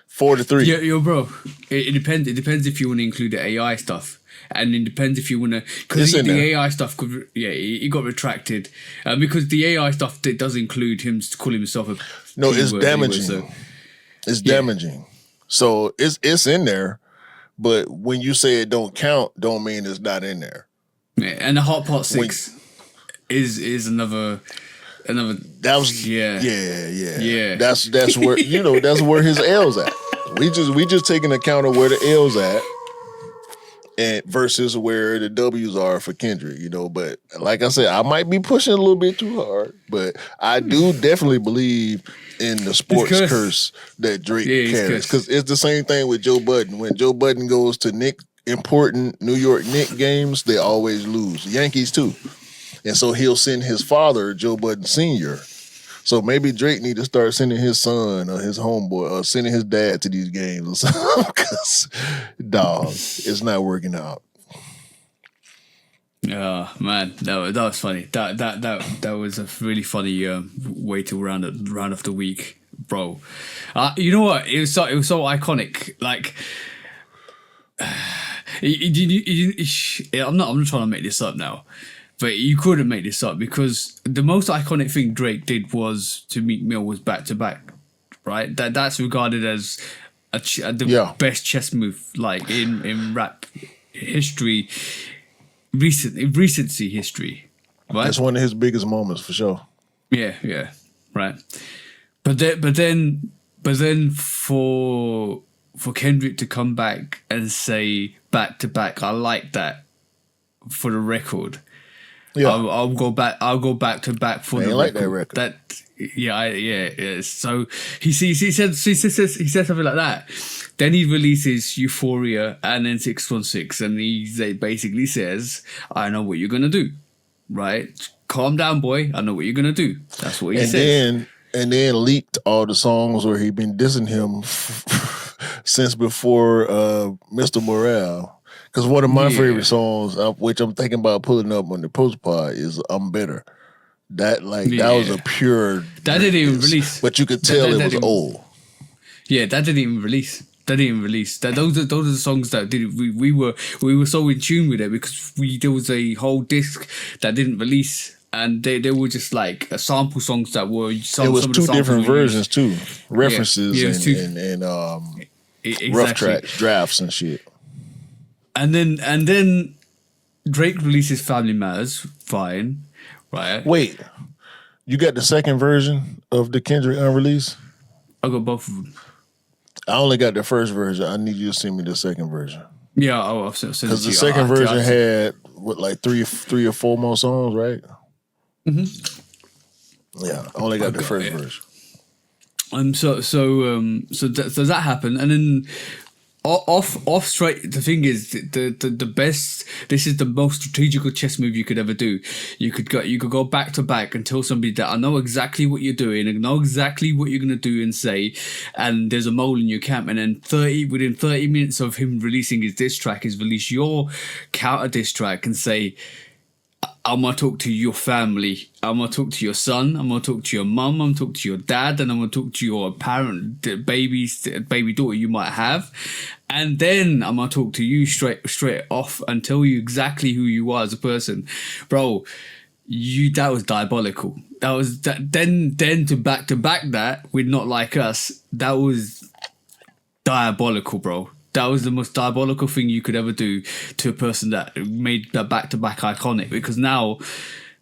4 to 3. Yo, bro. It depends. It depends if you want to include the AI stuff, and it depends if you want to, because the AI stuff could, it got retracted because the AI stuff that does include him calling himself a. No, it's damaging. Anyway, so. It's damaging. So it's in there, but when you say it don't count, don't mean it's not in there. Yeah, and the Hot Pot 6 is another. That was yeah. That's where that's where his L's at. We just taking account of where the L's at, and versus where the W's are for Kendrick. But like I said, I might be pushing a little bit too hard, but I do definitely believe in the sports curse that Drake carries, because it's the same thing with Joe Budden. When Joe Budden goes to important New York Knicks games, they always lose. Yankees too. And so he'll send his father, Joe Budden Sr. So maybe Drake need to start sending his son or his homeboy or sending his dad to these games or something, because, dog, it's not working out. Oh man, that was funny. That was a really funny way to round off the week, bro. You know what? It was so iconic. Like, I'm not trying to make this up now. But you couldn't make this up, because the most iconic thing Drake did was to Meek Mill was back to back, right? That's regarded as the best chess move, like in rap history, recency history, right? That's one of his biggest moments for sure. Yeah, right. But then for Kendrick to come back and say back to back, I like that for the record. Yeah, I'll go back to back for the like record. That record. Yeah. So he said something like that. Then he releases Euphoria and then 616, and he basically says, "I know what you're gonna do, right? Calm down, boy. I know what you're gonna do." That's what he says. And then leaked all the songs where he'd been dissing him since before Mr. Morale. Because one of my favorite songs, which I'm thinking about pulling up on the post pod, is "I'm Better." That was a pure. That didn't even release, but you could tell it was old. Yeah, that didn't even release. Those are the songs that did. We were so in tune with it because there was a whole disc that didn't release. And they were just like sample songs that were. It was 2 different versions too, references and rough tracks, drafts and shit. And then Drake releases Family Matters, fine, right? Wait, you got the second version of the Kendrick unreleased? I got both of them. I only got the first version. I need you to send me the second version. Yeah, I'll send it to you. Because the second version had like three or 4 more songs, right? Mm-hmm. Yeah, I only got the first version. So that happened, and then off straight. The thing is, the best. This is the most strategical chess move you could ever do. You could go back to back and tell somebody that I know exactly what you're doing, and know exactly what you're gonna do and say, and there's a mole in your camp. And then within 30 minutes of him releasing his diss track, is release your counter diss track and say, I'm gonna talk to your family. I'm gonna talk to your son. I'm gonna talk to your mum. I'm gonna talk to your dad, and I'm gonna talk to your parent, the baby daughter you might have, and then I'm gonna talk to you straight off and tell you exactly who you are as a person, bro. That was diabolical. That was that. Then to back that with Not Like Us. That was diabolical, bro. That was the most diabolical thing you could ever do to a person that made that back-to-back iconic, because now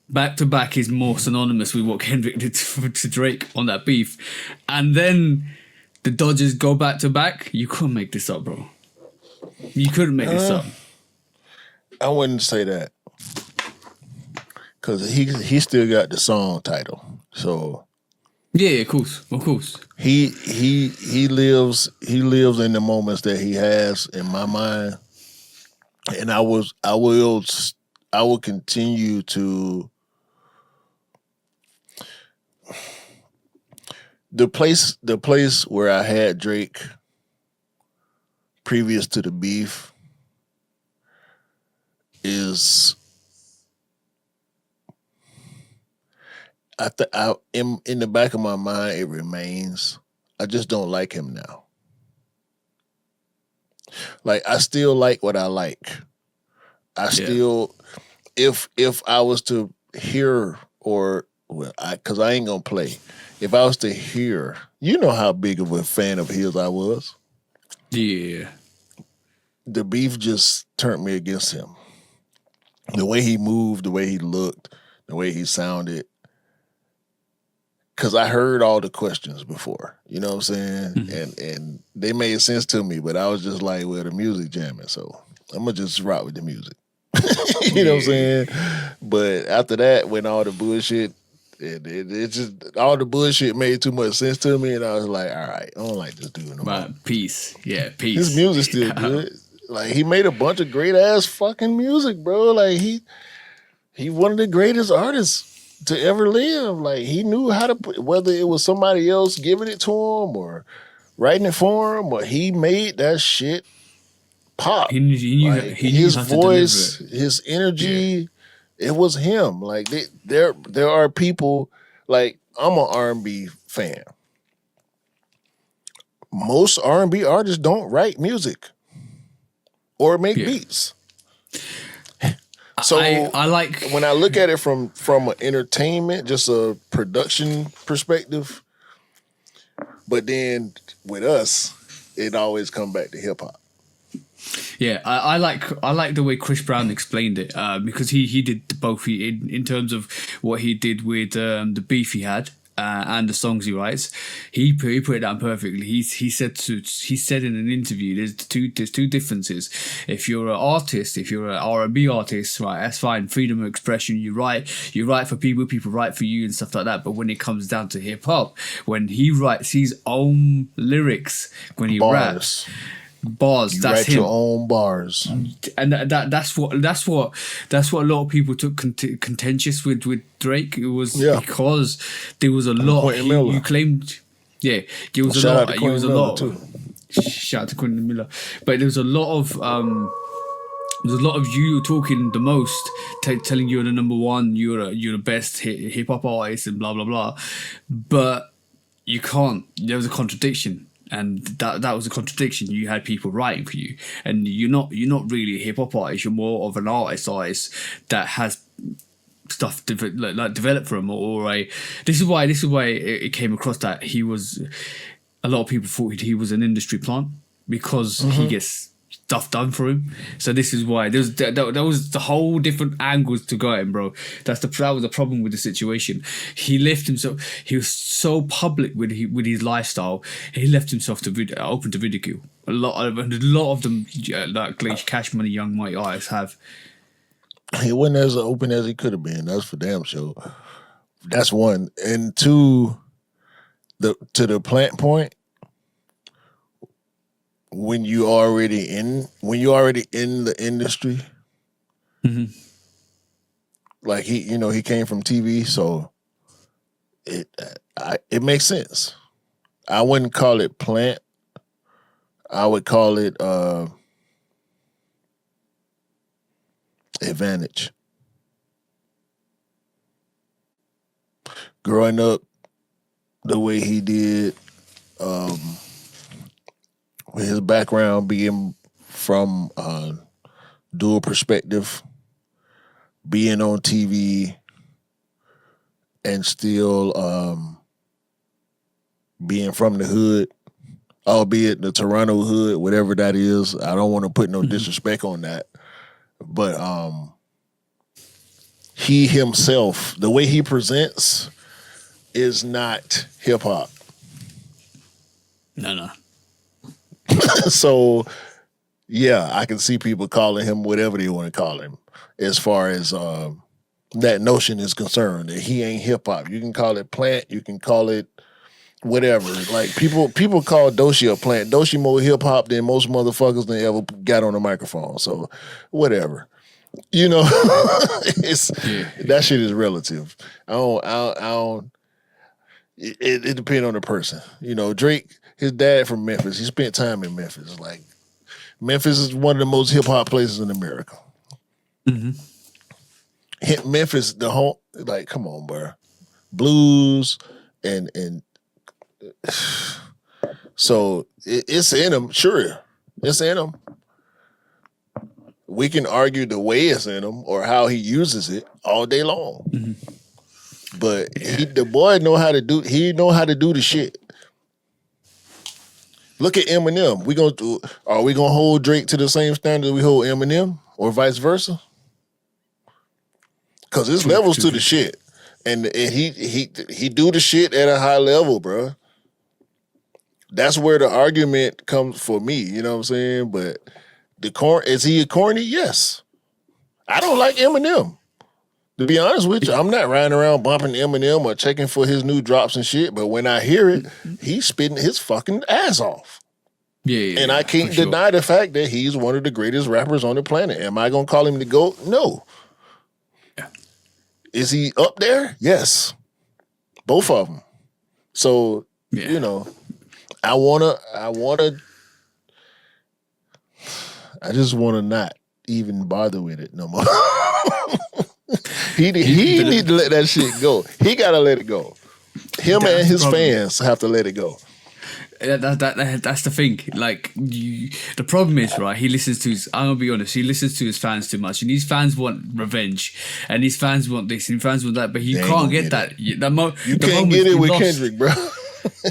back-to-back is more synonymous with what Kendrick did to Drake on that beef. And then the Dodgers go back-to-back. You couldn't make this up, bro. You couldn't make this up. I wouldn't say that. Because he still got the song title. So... Yeah, of course. He lives in the moments that he has in my mind, and I will continue to the place where I had Drake previous to the beef is. In the back of my mind, it remains. I just don't like him now. Like, I still like what I like. I still, if I was to hear because I ain't gonna play. If I was to hear, you know how big of a fan of his I was. Yeah. The beef just turned me against him. The way he moved, the way he looked, the way he sounded. Because I heard all the questions before, you know what I'm saying? Mm-hmm. And they made sense to me, but I was just like, well, the music jamming, so I'm going to just rock with the music. You know what I'm saying? But after that, when all the bullshit, it just, all the bullshit made too much sense to me, and I was like, all right, I don't like this dude no more. Peace. Yeah, peace. His music's still good. Like, he made a bunch of great-ass fucking music, bro. Like, he one of the greatest artists to ever live. Like, he knew how to put, whether it was somebody else giving it to him or writing it for him, or he made that shit pop. He knew his how voice, to deliver it. his energy, it was him. Like, there are people, like, I'm an R&B fan. Most R&B artists don't write music or make beats. So I like, when I look at it from an entertainment, just a production perspective, but then with us, it always come back to hip hop. Yeah, I like the way Chris Brown explained it, because he did both in terms of what he did with the beef he had. And the songs he writes, he put it down perfectly. He said in an interview, there's two differences. If you're an artist, if you're an R&B artist, right, that's fine, freedom of expression. You write for people write for you and stuff like that. But when it comes down to hip hop, when he writes his own lyrics, when he raps. Bars, you that's write him. Your own bars, and that's what a lot of people took contentious with Drake. It was because there was a lot. You claimed, there was a lot. It was a lot. Shout out to Quentin Miller, but there was a lot of there's a lot of you talking the most, telling you're the number one, you're the best hip hop artist, and blah blah blah. But you can't. There was a contradiction. And that was a contradiction. You had people writing for you, and you're not really a hip hop artist. You're more of an artist that has stuff developed for him. This is why it came across that he was. A lot of people thought he was an industry plant because he gets stuff done for him. So this is why there was the whole different angles to go at him, bro. That was the problem with the situation. He left himself. He was so public with his lifestyle. He left himself open to ridicule. A lot of them, like Cash Money, Young Mighty artists have. He wasn't as open as he could have been. That's for damn sure. That's one. And two, to the plant point. When you already in the industry, like he came from TV, so it makes sense. I wouldn't call it plant. I would call it advantage. growing up the way he did, with his background being from dual perspective, being on TV, and still being from the hood, albeit the Toronto hood, whatever that is. I don't want to put no disrespect on that. But he himself, the way he presents is not hip hop. No. So, yeah, I can see people calling him whatever they want to call him as far as that notion is concerned, that he ain't hip hop. You can call it plant, you can call it whatever. Like people call Doshi a plant. Doshi more hip hop than most motherfuckers that ever got on a microphone. So whatever. You know, that shit is relative. I don't it depends on the person. You know, Drake, his dad from Memphis, he spent time in Memphis. Like, Memphis is one of the most hip hop places in America. Memphis, the whole, like, come on, bro. Blues and so it's in him, sure. It's in him. We can argue the way it's in him or how he uses it all day long. But the boy know how to do the shit. Look at Eminem. Are we gonna hold Drake to the same standard we hold Eminem, or vice versa? Because there's levels to the shit, and he do the shit at a high level, bro. That's where the argument comes for me. You know what I'm saying? But is he corny? Yes. I don't like Eminem. To be honest with you, I'm not riding around bumping Eminem or checking for his new drops and shit. But when I hear it, he's spitting his fucking ass off. Yeah, and I can't deny the fact that he's one of the greatest rappers on the planet. Am I gonna call him the GOAT? No. Yeah. Is he up there? Yes. Both of them. So, you know, I just wanna not even bother with it no more. He need to let that shit go. He gotta let it go. Him and his fans have to let it go. That's the thing. Like, the problem is, right, he listens to his, I'm gonna be honest, he listens to his fans too much, and these fans want revenge, and these fans want this, and fans want that, but you can't get that. You can't get it with Kendrick, bro.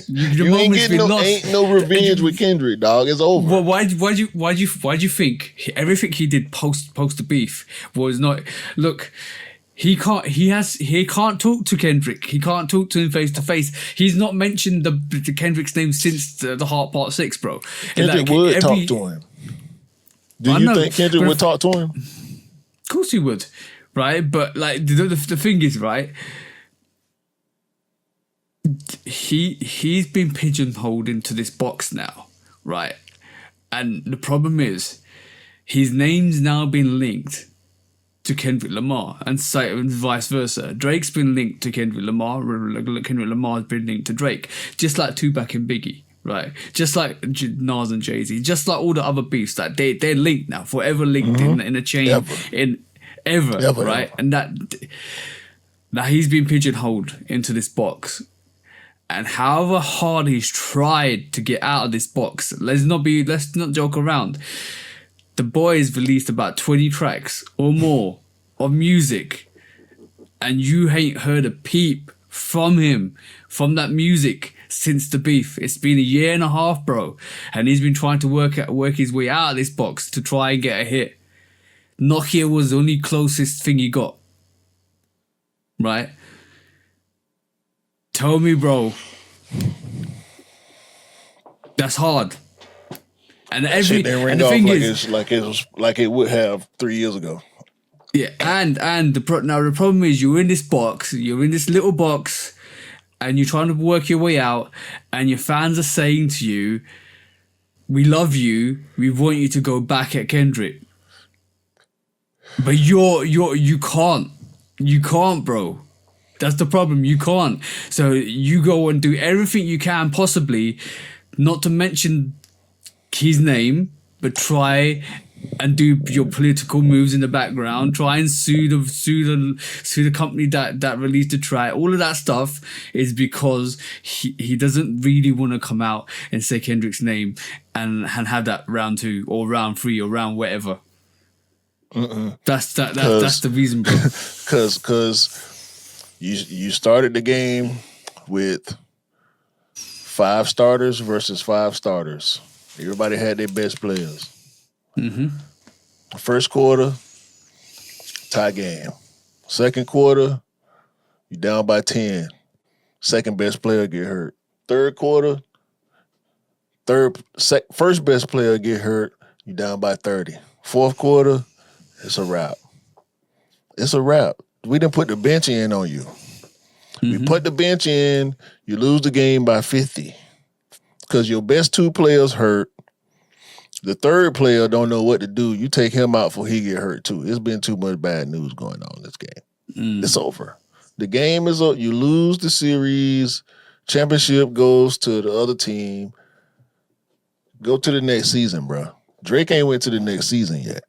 You ain't getting ain't no revenge with Kendrick, dog. It's over. Well, why do you think everything he did post the beef was not? Look, he can't talk to Kendrick. He can't talk to him face to face. He's not mentioned the Kendrick's name since the Heart Part 6, bro. Kendrick would talk to him. Do you think Kendrick would talk to him? Of course he would, right? But like the thing is, right, he's been pigeonholed into this box now, right? And the problem is, his name's now been linked to Kendrick Lamar, and vice versa. Drake's been linked to Kendrick Lamar. Kendrick Lamar's been linked to Drake, just like Tupac and Biggie, right? Just like Nas and Jay-Z, just like all the other beefs that they're linked now, forever linked in a chain, ever, right? And that he's been pigeonholed into this box. And however hard he's tried to get out of this box, let's not joke around. The boy's released about 20 tracks or more of music, and you ain't heard a peep from him, from that music, since the beef. It's been 1.5 years, bro, and he's been trying to work his way out of this box to try and get a hit. Nokia was the only closest thing he got, right? Tell me, bro, that's hard. And the thing is, like it would have 3 years ago. Yeah, and the problem is, you're in this little box, and you're trying to work your way out, and your fans are saying to you, "We love you. We want you to go back at Kendrick." But you can't, bro. That's the problem. You can't. So you go and do everything you can possibly not to mention his name, but try and do your political moves in the background, try and sue the company that released the track. All of that stuff is because he doesn't really want to come out and say Kendrick's name and have that round 2 or round 3 or round whatever. That's the reason, bro. Because you started the game with 5 starters versus 5 starters. Everybody had their best players. First quarter, tie game. Second quarter, you down by 10. Second best player get hurt. Third quarter, first best player get hurt. You down by 30. Fourth quarter, it's a wrap. It's a wrap. We didn't put the bench in on you. We put the bench in, you lose the game by 50. Because your best 2 players hurt. The third player don't know what to do. You take him out before he get hurt too. It's been too much bad news going on in this game. It's over. The game is over. You lose the series. Championship goes to the other team. Go to the next season, bro. Drake ain't went to the next season yet.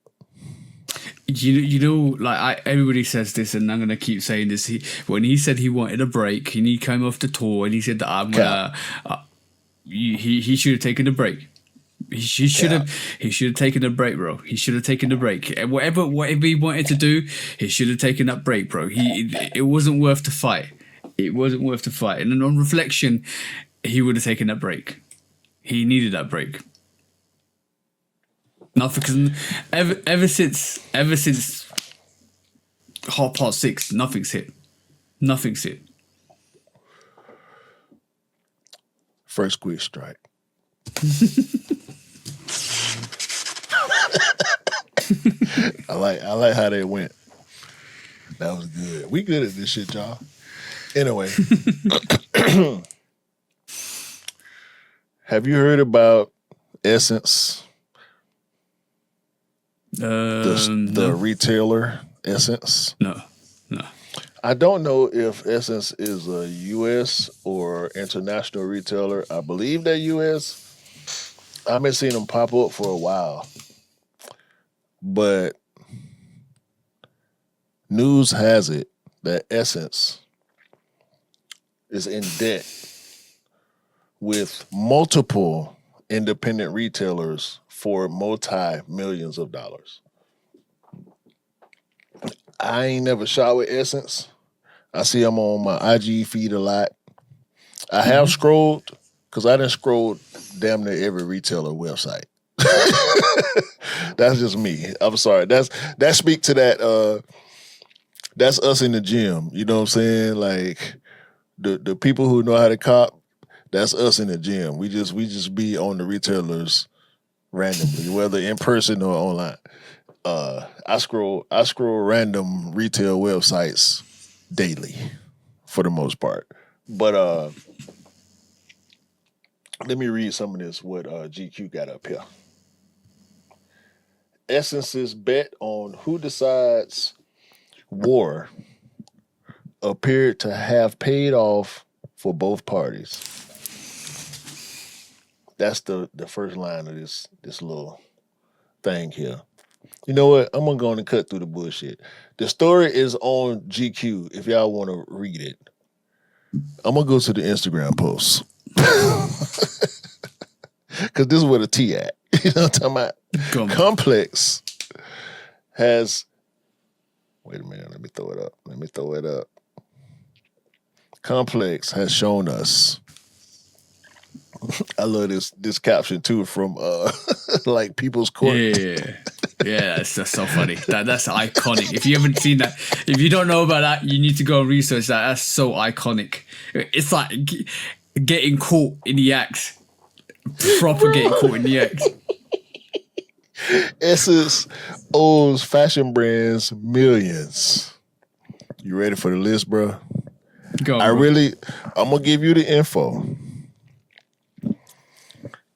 You know, like everybody says this, and I'm gonna keep saying this. When he said he wanted a break, and he came off the tour, and he said that I'm gonna. He should have taken a break. He should have taken a break, bro. He should have taken a break. Whatever he wanted to do, he should have taken that break, bro. It wasn't worth the fight. It wasn't worth the fight. And on reflection, he would have taken that break. He needed that break. Not because ever since Hot Part 6, nothing's hit. Nothing's hit. First quick strike. I like how they went. That was good. We good at this shit, y'all. Anyway, have you heard about SSense? The retailer SSense? No. I don't know if SSense is a U.S. or international retailer. I believe they're U.S. I've been seeing them pop up for a while. But news has it that SSense is in debt with multiple independent retailers for multi-millions of dollars. I ain't never shot with SSense. I see them on my IG feed a lot. I have scrolled, because I done scrolled damn near every retailer website. That's just me. I'm sorry. That speak to that. That's us in the gym. You know what I'm saying? Like the people who know how to cop. That's us in the gym. We just be on the retailers randomly, whether in person or online. I scroll random retail websites daily, for the most part. But let me read some of this. What GQ got up here. SSence's bet on who decides war appeared to have paid off for both parties. That's the first line of this little thing here. You know what? I'm gonna go on and cut through the bullshit. The story is on GQ if y'all want to read it. I'm gonna go to the Instagram post. Cause this is where the T at. You know what I'm talking about? Complex has. Wait a minute. Let me throw it up. Complex has shown us. I love this caption too from like People's Court. Yeah, that's so funny. That's iconic. If you haven't seen that, if you don't know about that, you need to go and research that. That's so iconic. It's like getting caught in the act. Proper getting caught in the act. SSense owes fashion brands millions. You ready for the list, bro? Go. I'm gonna give you the info.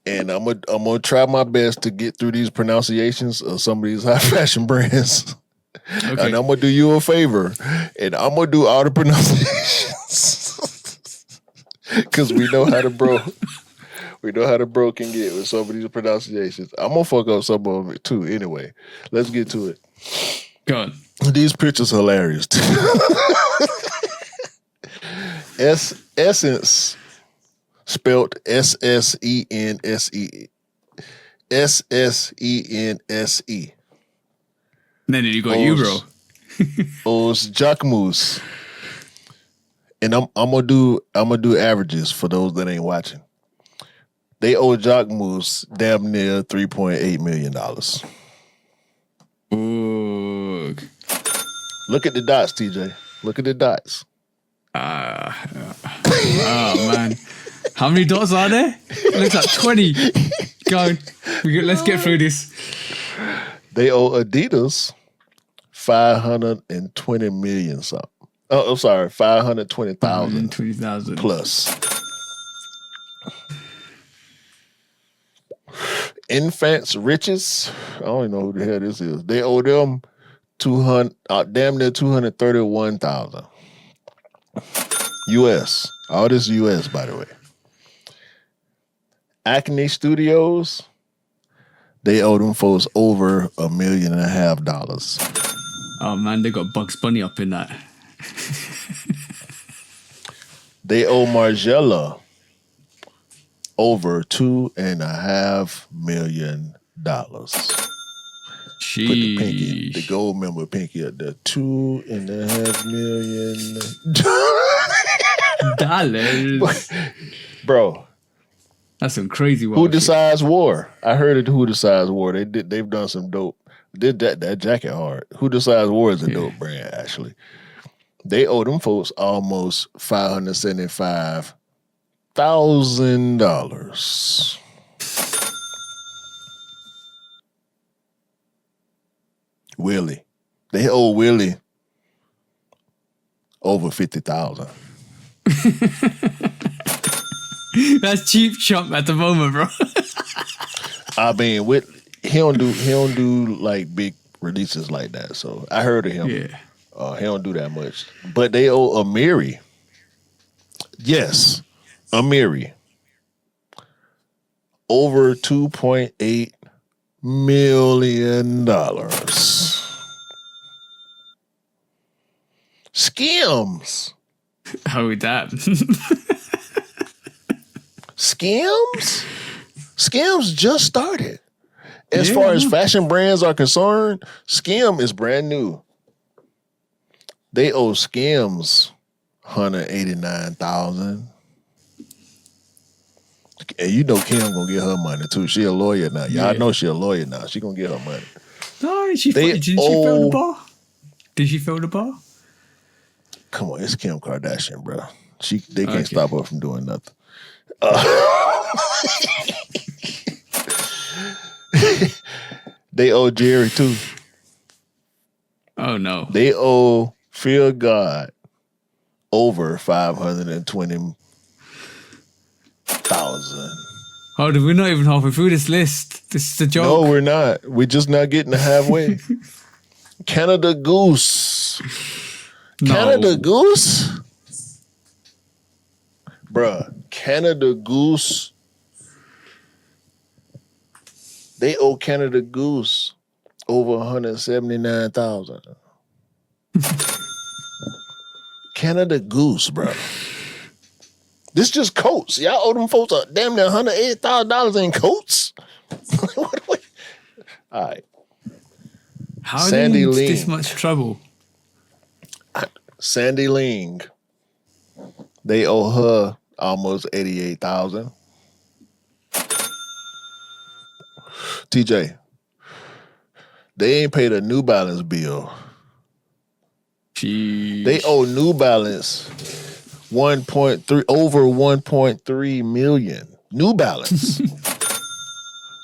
And I'm gonna try my best to get through these pronunciations of some of these high fashion brands. Okay. And I'm gonna do you a favor, and I'm gonna do all the pronunciations because we know how to bro. We know how the bro can get with some of these pronunciations. I'm gonna fuck up some of it too. Anyway, let's get to it. Go on. These pictures hilarious. SSense, spelled SSense. SSense. Then you got you, bro. Os Jacquemus. And I'm gonna do averages for those that ain't watching. They owe Jacquemus damn near $3.8 million. Ooh. Look at the dots, TJ. Look at the dots. Oh man. How many dots are there? It looks like 20. Go. Let's get through this. They owe Adidas 520 million something. Oh, I'm sorry, 520,000 20,000 plus. Infants Riches, I don't even know who the hell this is. They owe them damn near 231,000 US. All this US, by the way. Acne Studios, they owe them folks over $1.5 million. Oh man, they got Bugs Bunny up in that. They owe Margiela over $2.5 million. Sheesh. Put the pinky, the gold member pinky up there. $2.5 million. Dollars. Bro. That's some crazy one. Who Decides War? I heard it. Who Decides War? They've done some dope. Did that jacket hard. Who Decides War is a dope brand, actually. They owe them folks almost $575,000. Willie. They owe Willie over 50,000. That's cheap chump at the moment, bro. I mean, he don't do like big releases like that. So I heard of him. Yeah. He don't do that much. But they owe Amiri. Yes, Amiri. Over $2.8 million. Skims. How with that? Skims just started. As far as fashion brands are concerned, Skim is brand new. They owe Skims $189,000. And you know Kim gonna get her money too. She a lawyer now. Y'all know she a lawyer now. She gonna get her money. No, did she fill the bar? Did she fill the bar? Come on, it's Kim Kardashian, bro. They can't stop her from doing nothing. They owe Jerry too. Oh no. They owe Fear God over 520,000. Oh, we're not even halfway through this list. This is a joke. No, we're not. We're just not getting to halfway. Canada Goose. No. Canada Goose? Bruh, Canada Goose. They owe Canada Goose over 179,000. Canada Goose, bro. This just coats. Y'all owe them folks damn near $180,000 in coats. What? All right. How Sandy are they in Ling. this much trouble? Sandy Ling. They owe her almost 88,000. TJ, they ain't paid a New Balance bill. Jeez. They owe New Balance over 1.3 million. New Balance.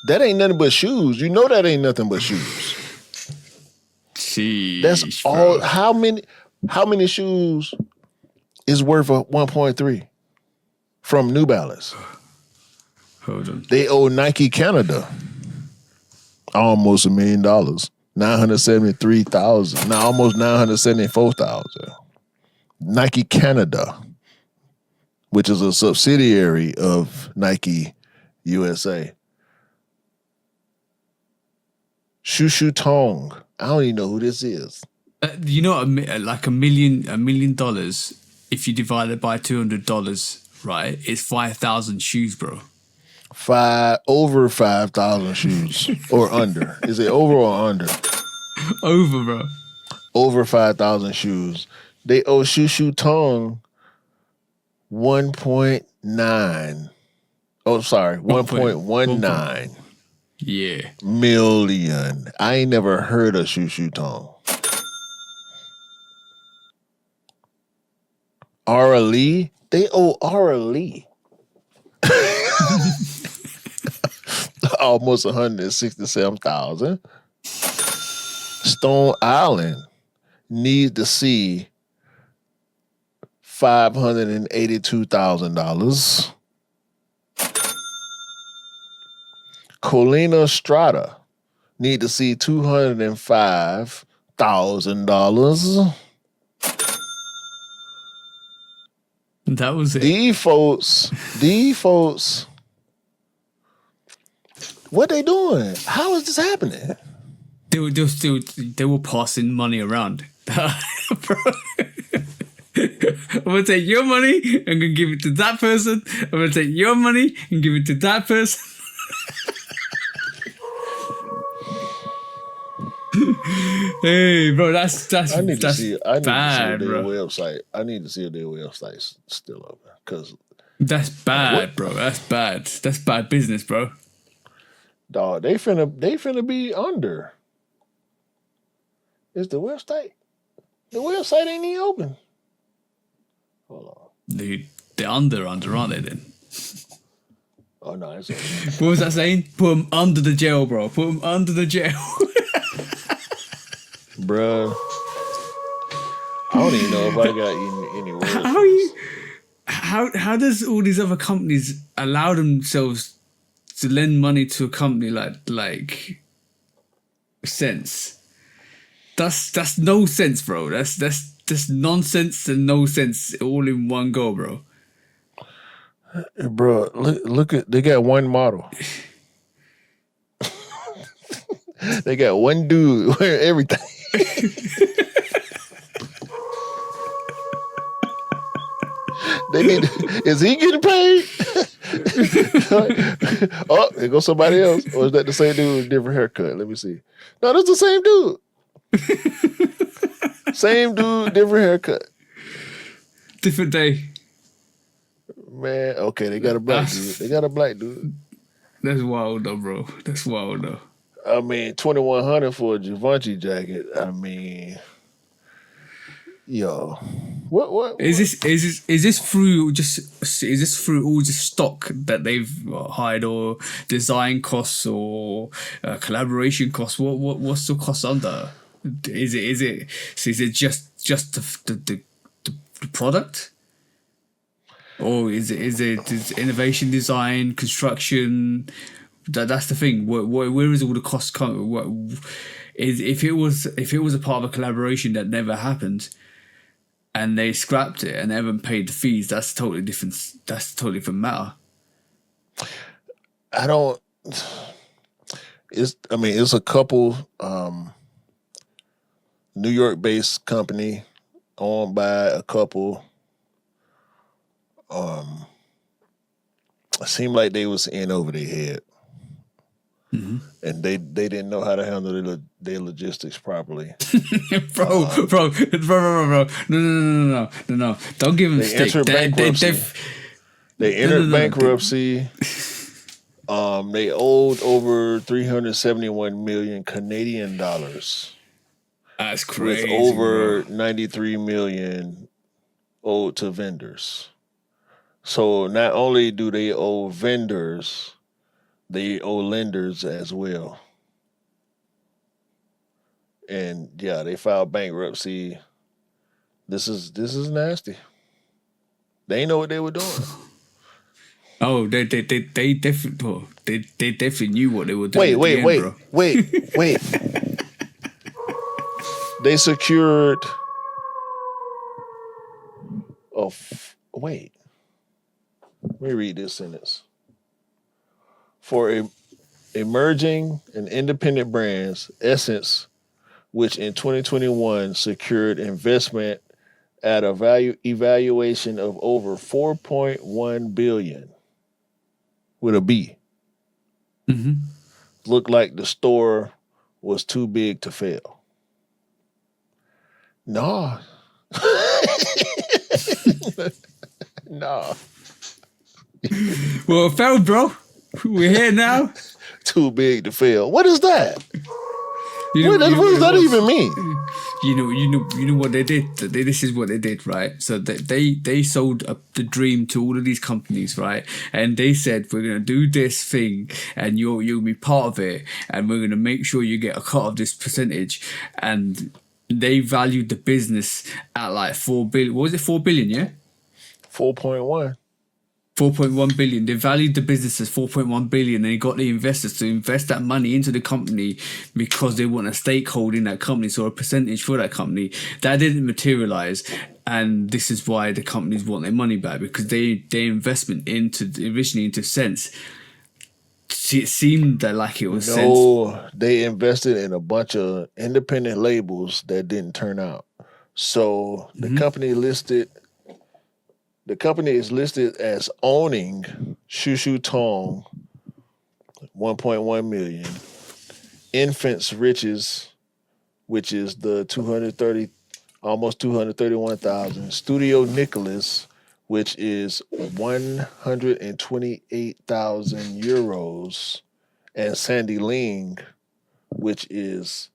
That ain't nothing but shoes. You know that ain't nothing but shoes. Jeez, That's bro. all. How many shoes is worth of 1.3 from New Balance? Hold on. They owe Nike Canada almost $1 million. 973,000. Now almost 974,000. Nike Canada, which is a subsidiary of Nike USA. Shushu Tong. I don't even know who this is. You know, like $1 million. If you divide it by $200, right? It's 5,000 shoes, bro. Over 5,000 shoes or under. Is it over or under? Over, bro. Over 5,000 shoes. They owe Shushu Tong 1.9. Oh, sorry, 1.19 Yeah. million. I ain't never heard of Shushu Tong. Ara Lee? They owe Ara Lee almost 167,000. Stone Island needs to see $582,000. Colina Strata need to see $205,000. That was it. These folks, what they doing? How is this happening? They were passing money around. Bro. I'm gonna take your money, I'm gonna give it to that person. I'm gonna take your money and give it to that person. Hey, bro, that's I need to see bad, their bro. website. I need to see if their website's still open. Cause That's bad, bro. That's bad. That's bad business, bro. dog, they finna be under. Is the website? The website ain't even open. Hold on. They're under, aren't they then? Oh no, it's open. What was that saying? Put them under the jail, bro. Put them under the jail. Bruh. I don't even know if I got any words. How does all these other companies allow themselves to lend money to a company like Sense? That's no sense, bro. That's nonsense and no sense all in one go, bro. Bro, look at, they got one model. They got one dude wearing everything. They need. Is he getting paid? Oh, here goes somebody else. Or is that the same dude with a different haircut? Let me see. No, that's the same dude. Same dude, different haircut. Different day. Man, okay, they got a black dude. They got a black dude. That's wild though, bro. That's wild though. I mean, 2,100 for a Givenchy jacket. I mean, yo, what is this through all just stock that they've hired, or design costs, or collaboration costs? What's the cost under? Is it just the product, or is it innovation, design, construction? That's the thing. Where is all the cost coming? If it was a part of a collaboration that never happened, and they scrapped it and they haven't paid the fees, that's totally different. That's a totally different matter. It's a couple New York-based company owned by a couple. It seemed like they was in over their head. Mm-hmm. And they didn't know how to handle their logistics properly. bro. No. Don't give them stick. They entered bankruptcy. They owed over 371 million Canadian dollars. That's crazy. With over 93 million owed to vendors. So not only do they owe vendors, they owe lenders as well. And yeah, they filed bankruptcy. This is nasty. They ain't know what they were doing. Oh, they definitely knew what they were doing. Wait. They secured. Wait. Let me read this sentence. For emerging and independent brands, SSense, which in 2021 secured investment at a value evaluation of over 4.1 billion with a B. Looked like the store was too big to fail. No. No. Well, it failed, bro. We're here now. Too big to fail. What is that? What does that even mean? You know what they did. This is what they did, right? So they sold the dream to all of these companies, right? And they said, we're gonna do this thing, and you'll be part of it, and we're gonna make sure you get a cut of this percentage. And they valued the business at like 4 billion. What was it? 4 billion, yeah. 4.1. 4.1 billion. They valued the business as 4.1 billion, and they got the investors to invest that money into the company because they want a stakeholder in that company, so a percentage for that company. That didn't materialize, and this is why the companies want their money back, because their investment originally into Sense, it seemed that like it was Sense. No, they invested in a bunch of independent labels that didn't turn out. So the company is listed as owning Shushu Tong, 1.1 million, Infants Riches, which is the almost 231,000, Studio Nicholas, which is 128,000 euros, and Sandy Ling, which is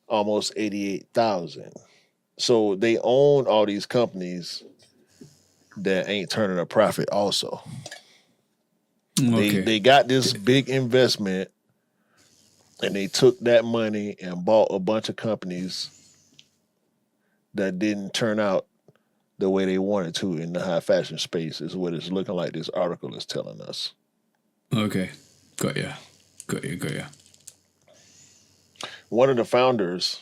almost 88,000. So they own all these companies that ain't turning a profit also. Okay. They got this big investment, and they took that money and bought a bunch of companies that didn't turn out the way they wanted to in the high fashion space, is what it's looking like this article is telling us. Okay. Got ya. One of the founders,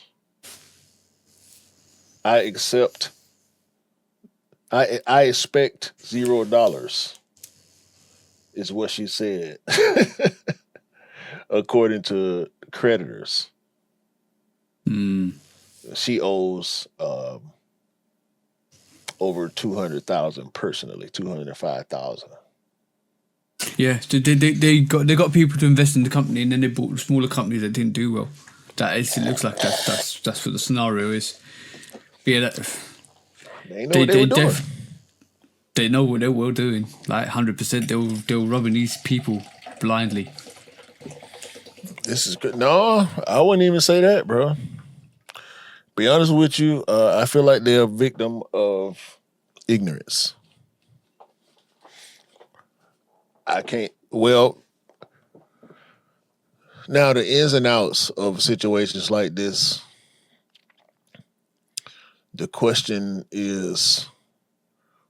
I expect $0, is what she said, according to creditors. She owes over 200,000 personally, 205,000. Yeah, they got people to invest in the company, and then they bought smaller companies that didn't do well. It looks like that's what the scenario is. Yeah, They know what they were doing. They know what they were doing. Like 100%, they were robbing these people blindly. This is good. No, I wouldn't even say that, bro. Be honest with you, I feel like they're a victim of ignorance. Now the ins and outs of situations like this, the question is,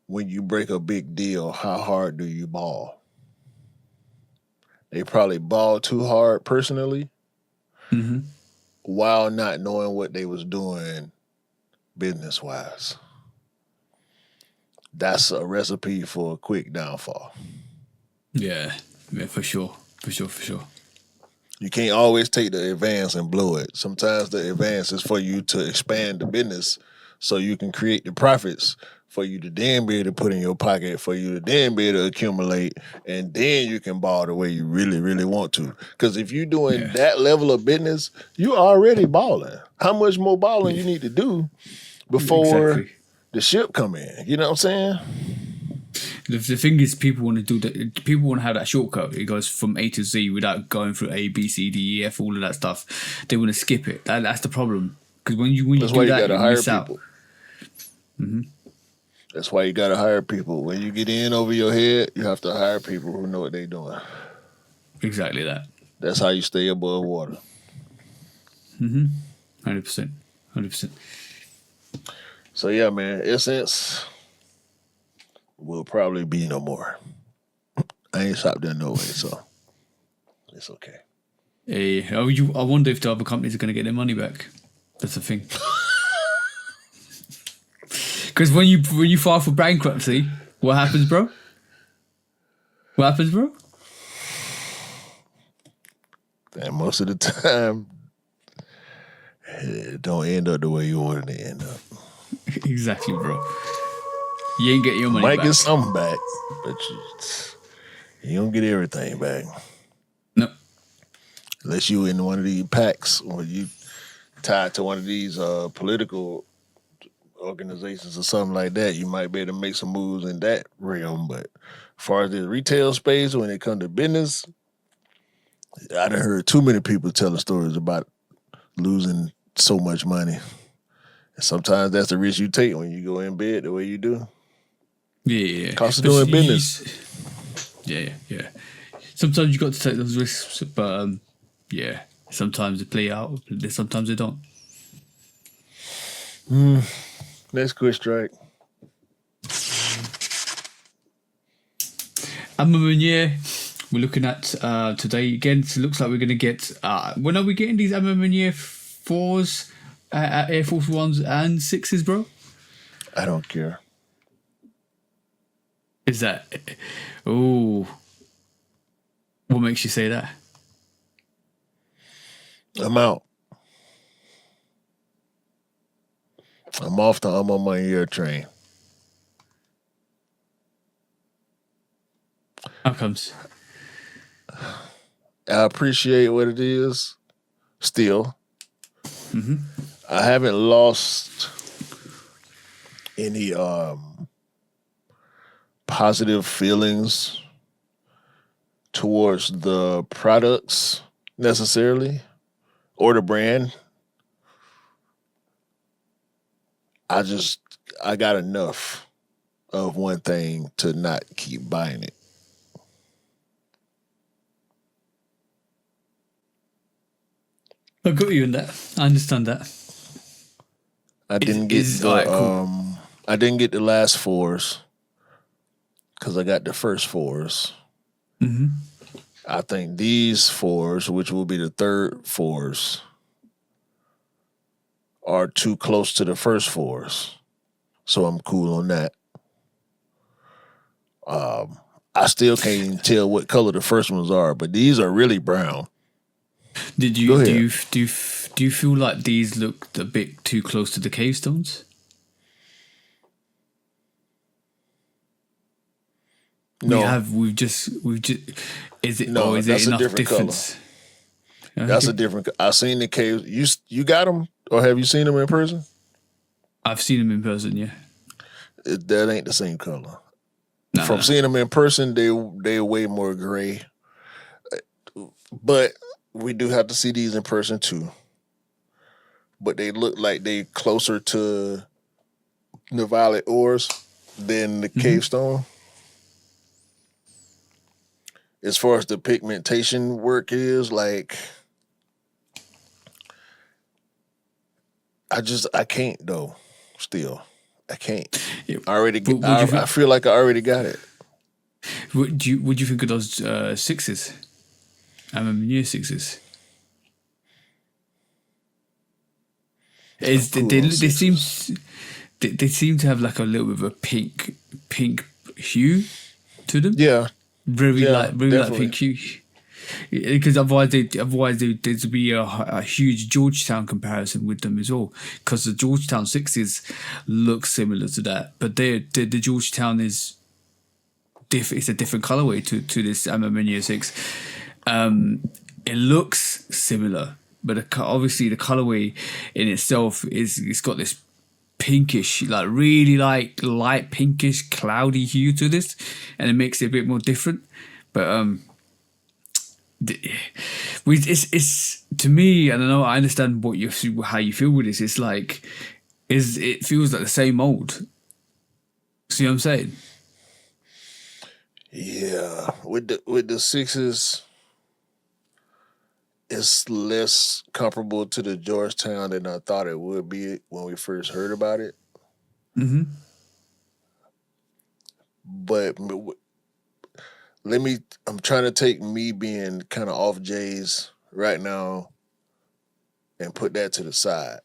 when you break a big deal, how hard do you ball? They probably balled too hard personally, while not knowing what they was doing business-wise. That's a recipe for a quick downfall. Yeah, for sure. You can't always take the advance and blow it. Sometimes the advance is for you to expand the business so you can create the profits for you to then be able to put in your pocket, for you to then be able to accumulate, and then you can ball the way you really, really want to. Because if you're doing that level of business, you already balling. How much more balling you need to do before the ship come in? You know what I'm saying? The thing is, people want to do that. People want to have that shortcut. It goes from A to Z without going through A, B, C, D, E, F, all of that stuff. They want to skip it. That's the problem. Because when you do that, you miss out. That's why you gotta hire people. When you get in over your head, you have to hire people who know what they're doing. Exactly that. That's how you stay above water. 100%. So yeah, man, SSense will probably be no more. I ain't stopped there no way, so it's okay. Hey, I wonder if the other companies are going to get their money back. That's the thing. Because when you file for bankruptcy, what happens, bro? most of the time, it don't end up the way you wanted it to end up. Exactly, bro. You ain't getting your You money might back. get something back, but you don't get everything back. No. Unless you in one of these packs or you tied to one of these political organizations or something like that, you might be able to make some moves in that realm. But as far as the retail space, when it comes to business, I done heard too many people telling stories about losing so much money. And sometimes that's the risk you take when you go in bed the way you do. Yeah. Cost of But doing business. Yeah. Sometimes you got to take those risks, but yeah. Sometimes they play out, sometimes they don't. Next quick strike. Ma Maniere, we're looking at today again. So it looks like we're going to get. When are we getting these Ma Maniere 4s, Air Force 1s, and 6s, bro? I don't care. Is that. Oh. What makes you say that? I'm out. I'm off the Ma Maniere train. How comes? I appreciate what it is still. I haven't lost any positive feelings towards the products necessarily or the brand. I got enough of one thing to not keep buying it. I got you in that. I understand that. I didn't get alright, cool. I didn't get the last 4s because I got the first 4s. I think these 4s, which will be the third 4s, are too close to the first 4s. So I'm cool on that. I still can't even tell what color the first ones are, but these are really brown. Did Go you ahead. do you feel like these looked a bit too close to the cave stones? No, We've just is it No, or is it that's a enough different color. difference? That's Okay. a different. I seen the caves. You got them, or have you seen them in person? I've seen them in person, yeah. That ain't the same color. No, From no. seeing them in person, they're way more gray. But we do have to see these in person too. But they look like they closer to the violet ores than the cave stone. As far as the pigmentation work is, like I can't though. Still, I can't. Yeah. I already. But would you I feel like I already got it. would you think of those sixes? Year sixes. Is cool they on they seem sixes. they seem to have like a little bit of a pink hue to them. Yeah, Very definitely. light pink hue. Because otherwise there'd be a huge Georgetown comparison with them as well. Because the Georgetown sixes look similar to that, but the Georgetown is it's a different colorway to this Ma Maniere 6. It looks similar, but obviously the colorway in itself it's got this pinkish, like really like light pinkish, cloudy hue to this, and it makes it a bit more different. But it's to me, I don't know. I understand how you feel with this. It's like it feels like the same old. See what I'm saying? Yeah, with the sixes, it's less comparable to the Georgetown than I thought it would be when we first heard about it. But I'm trying to take me being kind of off J's right now and put that to the side.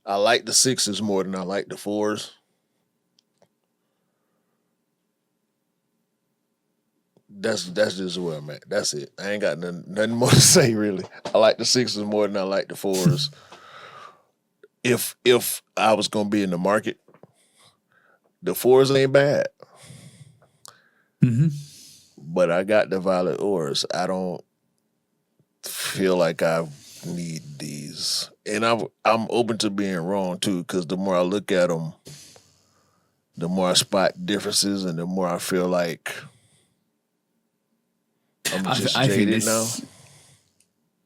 I like the sixes more than I like the 4s. that's just where I'm at. That's it. I ain't got nothing more to say really. I like the sixes more than I like the fours. If I was gonna be in the market, the fours ain't bad. Mm-hmm. But I got the violet ores. I don't feel like I need these, and I'm open to being wrong too. Because the more I look at them, the more I spot differences, and the more I feel like I'm just I think jaded now. this.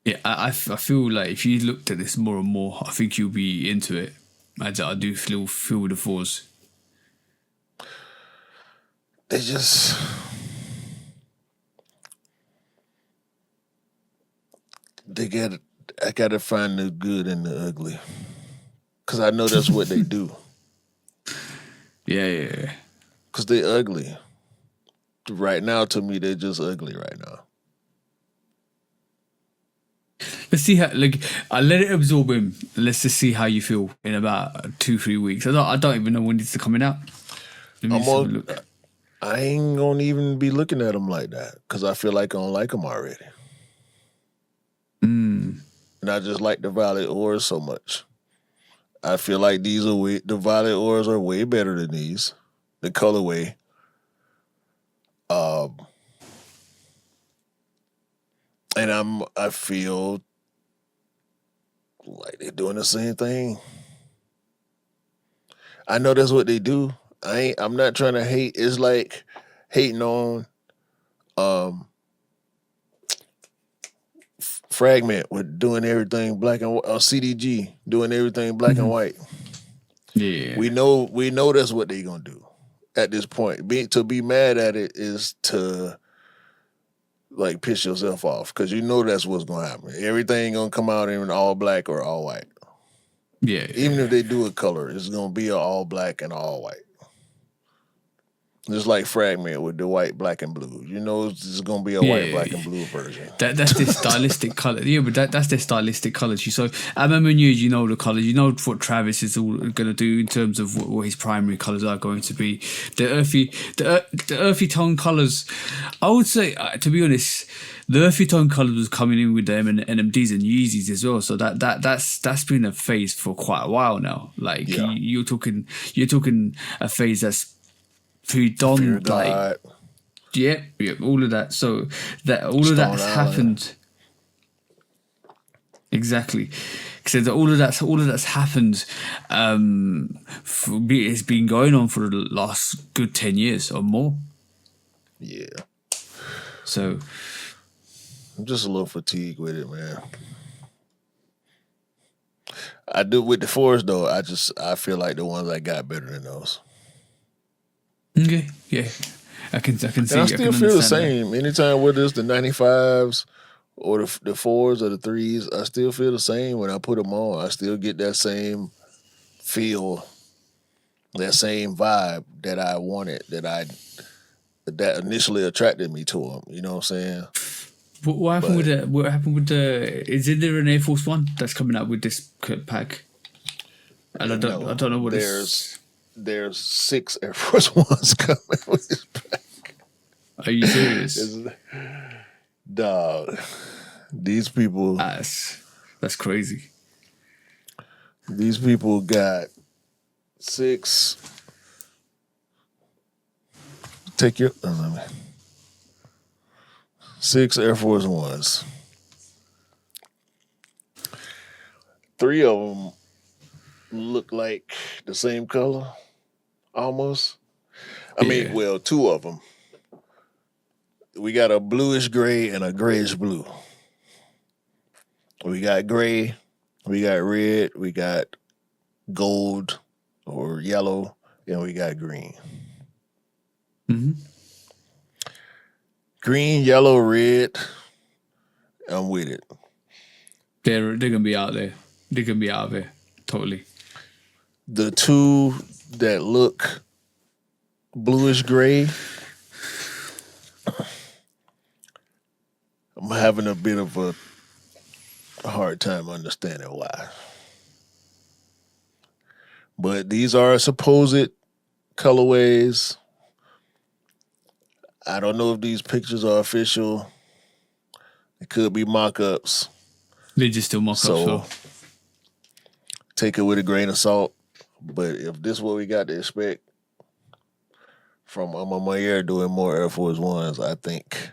Yeah, I feel like if you looked at this more and more, I think you'll be into it. I do feel the fours. They just they got. I gotta find the good and the ugly, because I know that's what they do. Yeah. Because they ugly right now. To me, they're just ugly right now. Let's see how. Like, I let it absorb him. Let's just see how you feel in about 2-3 weeks. I don't even know when it's coming out. Let me I'm just have a on. look. I ain't gonna even be looking at them like that because I feel like I don't like them already. And I just like the violet ores so much. I feel like the violet ores are way better than these. The colorway. Um, and I feel like they're doing the same thing. I know that's what they do. I'm not trying to hate. It's like hating on um Fragment with doing everything black and white, or CDG doing everything black and white. Yeah. We know that's what they gonna do at this point. To be mad at it is to like piss yourself off because you know that's what's gonna happen. Everything gonna come out in all black or all white. Yeah. Even if they do a color, it's gonna be all black and all white. Just like Fragment with the white, black, and blue. You know, it's just gonna be a white, black, and blue version. That's their stylistic color. Yeah, but that's their stylistic colors. So at Ma Maniere, you know the colors. You know what Travis is all going to do in terms of what his primary colors are going to be. The earthy tone colors. I would say, to be honest, the earthy tone colors was coming in with them and NMDs and Yeezys as well. So that's been a phase for quite a while now. Like Yeah. you're talking a phase that's pre-done, Fear like. God. Yeah, all of that. So that all of Stone that's Island. happened. Exactly. So that all of that's happened. It's been going on for the last good 10 years or more. Yeah. So I'm just a little fatigued with it, man. I do with the fours though. I feel like the ones I got better than those. okay, yeah, I can see. And I still feel the same. Anytime whether it's the 95s or the fours or the threes, I still feel the same when I put them on. I still get that same feel, that same vibe that I wanted, that initially attracted me to them. You know what I'm saying? What happened with the? What happened with the? Is there an Air Force One that's coming out with this pack? And I don't know what There's 6 Air Force Ones coming with this pack. Are you serious? Dog, these people. That's crazy. These people got 6. Take your 6 Air Force Ones. 3 of them look like the same color, almost. I mean, well, 2 of them. We got a bluish gray and a grayish blue. We got gray, we got red, we got gold or yellow, and we got green. Mm-hmm. Green, yellow, red. I'm with it. They're gonna be out there. They're gonna be out there. Totally. The 2 that look bluish gray, I'm having a bit of a hard time understanding why. But these are supposed colorways. I don't know if these pictures are official. It could be mock-ups. They just still mock up. So So take it with a grain of salt. But if this is what we got to expect from Ma Maniere doing more Air Force Ones, I think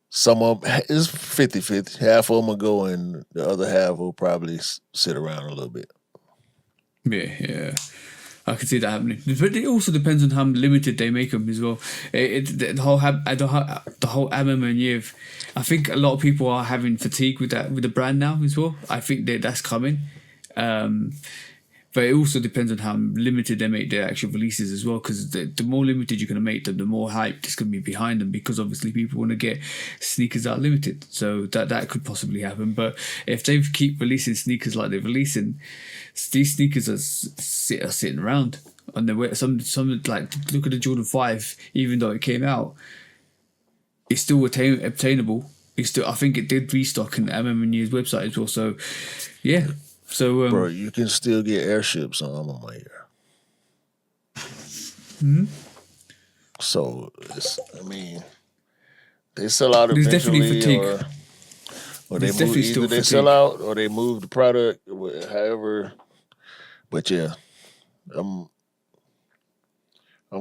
some of them is 50-50. Half of them will go and the other half will probably sit around a little bit. yeah. I can see that happening, but it also depends on how limited they make them as well. The whole Ma Maniere, I think a lot of people are having fatigue with the brand now as well. I think that's coming, but it also depends on how limited they make their actual releases as well. Because the more limited you're going to make them, the more hype is going to be behind them. Because obviously people want to get sneakers that are limited, so that could possibly happen. But if they keep releasing sneakers like they're releasing, these sneakers are sitting around on their way. Some like look at the Jordan 5. Even though it came out, it's still obtainable. It's still, I think it did restock in Ma Maniere's website as well. So yeah. So Bro, you can still get airships on Ma Maniere. So they sell out There's eventually, definitely fatigue. or they There's move, definitely either still they fatigue. sell out or they move the product, however. But yeah, I'm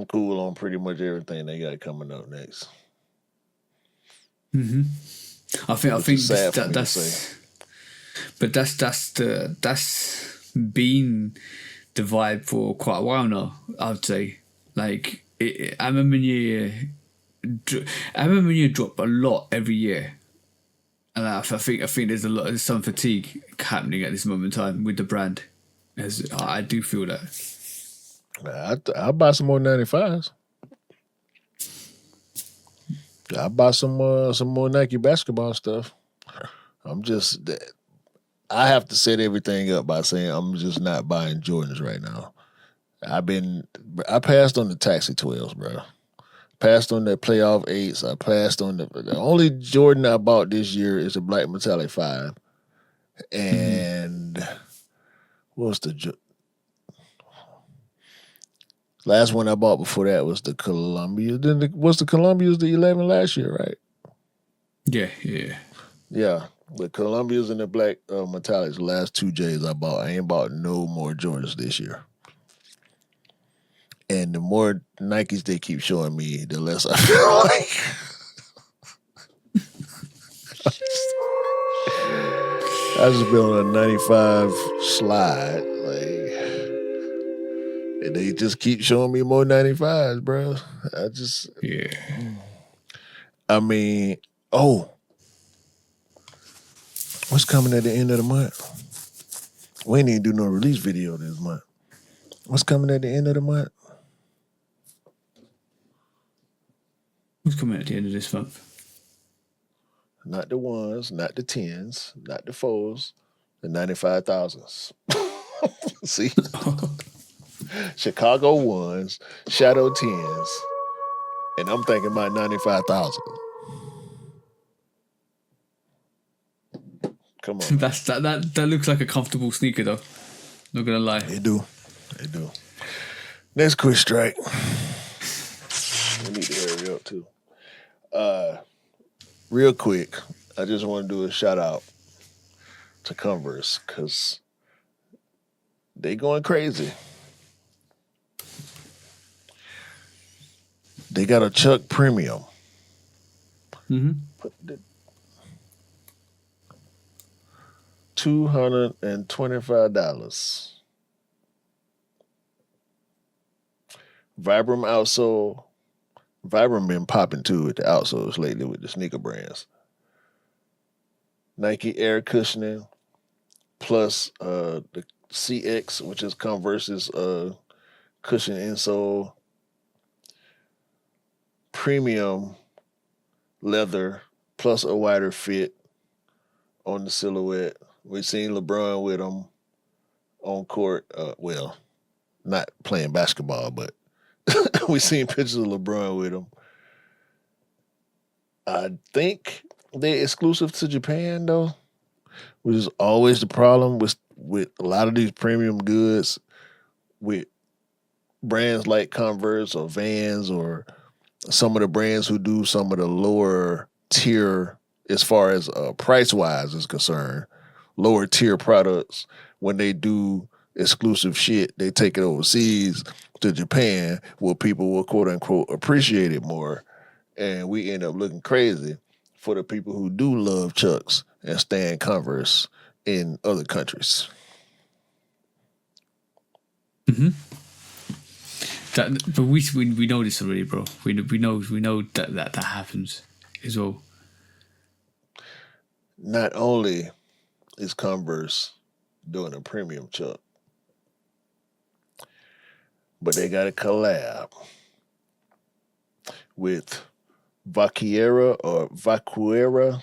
cool on pretty much everything they got coming up next. I think is sad for me to that's say. but that's been the vibe for quite a while now. I'd say like Ma Maniere drop a lot every year, and I think there's some fatigue happening at this moment in time with the brand. As I do feel that. I'll buy some more 95s. I'll buy some more Nike basketball stuff. I have to set everything up by saying I'm just not buying Jordans right now. I passed on the Taxi 12s, bro. Passed on the playoff 8s. I passed on the only Jordan I bought this year is a black metallic 5. And what's the last one I bought before that was the Columbia. Then was the Columbia's the 11 last year, right? Yeah. Yeah. The Columbia's and the black metallics, the last 2 J's I bought. I ain't bought no more Jordans this year. And the more Nikes they keep showing me, the less I feel like. I just been on a 95 slide, and they just keep showing me more 95s, bro. What's coming at the end of the month? We ain't even do no release video this month. What's coming at the end of the month? What's coming at the end of this month? Not the 1s, not the 10s, not the 4s, the 95,000s. See? Chicago 1s, Shadow 10s, and I'm thinking about 95,000. Come on. That looks like a comfortable sneaker though. Not gonna lie. They do. Next quick strike. We need to hurry up too. Real quick, I just want to do a shout out to Converse because they going crazy. They got a Chuck Premium. $225. Vibram outsole. Vibram been popping too at the outsoles lately with the sneaker brands. Nike Air cushioning plus the CX, which is Converse's cushion insole. Premium leather plus a wider fit on the silhouette. We've seen LeBron with them on court. Well, not playing basketball, but we've seen pictures of LeBron with them. I think they're exclusive to Japan, though, which is always the problem with a lot of these premium goods with brands like Converse or Vans or some of the brands who do some of the lower tier, as far as price wise is concerned, lower tier products, when they do exclusive shit, they take it overseas to Japan where people will quote unquote appreciate it more. And we end up looking crazy for the people who do love Chucks and stand Converse in other countries. But we know this already, bro. We know that happens as well. Not only is Converse doing a premium Chuck, but they got a collab with Vaquiera or Vaquera,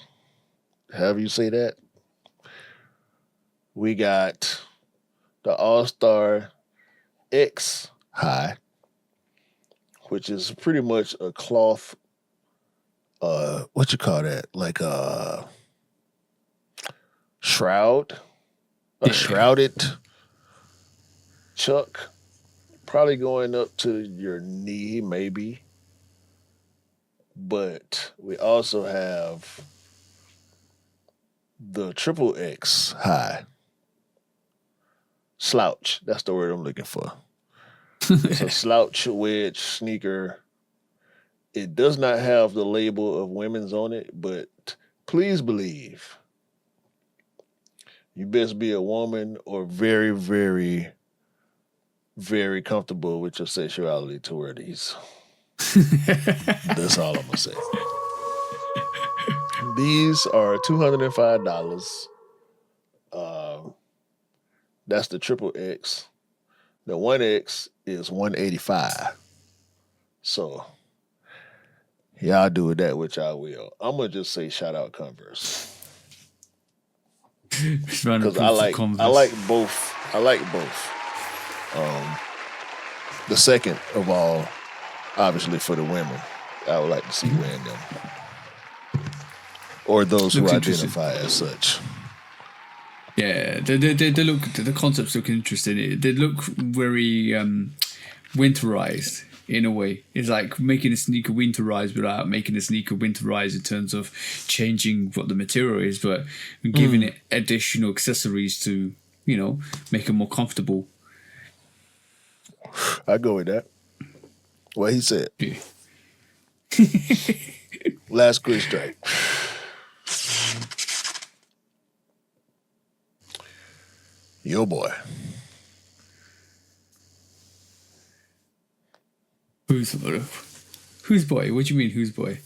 however you say that. We got the All-Star X High, which is pretty much a cloth, what you call that? Like a shroud, shrouded Chuck, probably going up to your knee, maybe. But we also have the Triple X High. Slouch. That's the word I'm looking for. It's a slouch wedge sneaker. It does not have the label of women's on it, but please believe you best be a woman or very, very, very comfortable with your sexuality to wear these. That's all I'm going to say. These are $205. That's the Triple X. The 1X is $185. So, y'all do with that which I will. I'm going to just say shout out Converse. Because I like both. I like both. The second of all, obviously for the women, I would like to see wearing them. Or those who identify as such. Yeah, they look, the concepts look interesting. They look very winterized in a way. It's like making a sneaker winterized without making a sneaker winterized in terms of changing what the material is, but giving it additional accessories to, make it more comfortable. I go with that. What he said. Yeah. Last quiz strike. Yo boy. Who's boy? What do you mean, who's boy?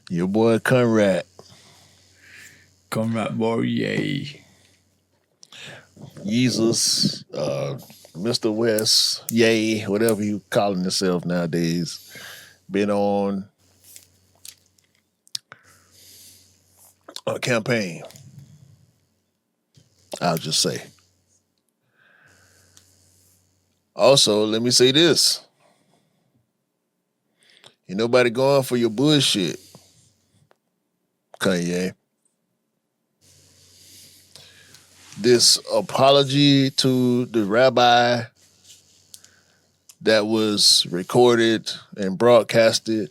Your boy Conrad. Conrad Boyer. Jesus, Mr. West, Yay, whatever you calling yourself nowadays, been on a campaign. I'll just say. Also, let me say this. Ain't nobody going for your bullshit, Kanye. This apology to the rabbi that was recorded and broadcasted,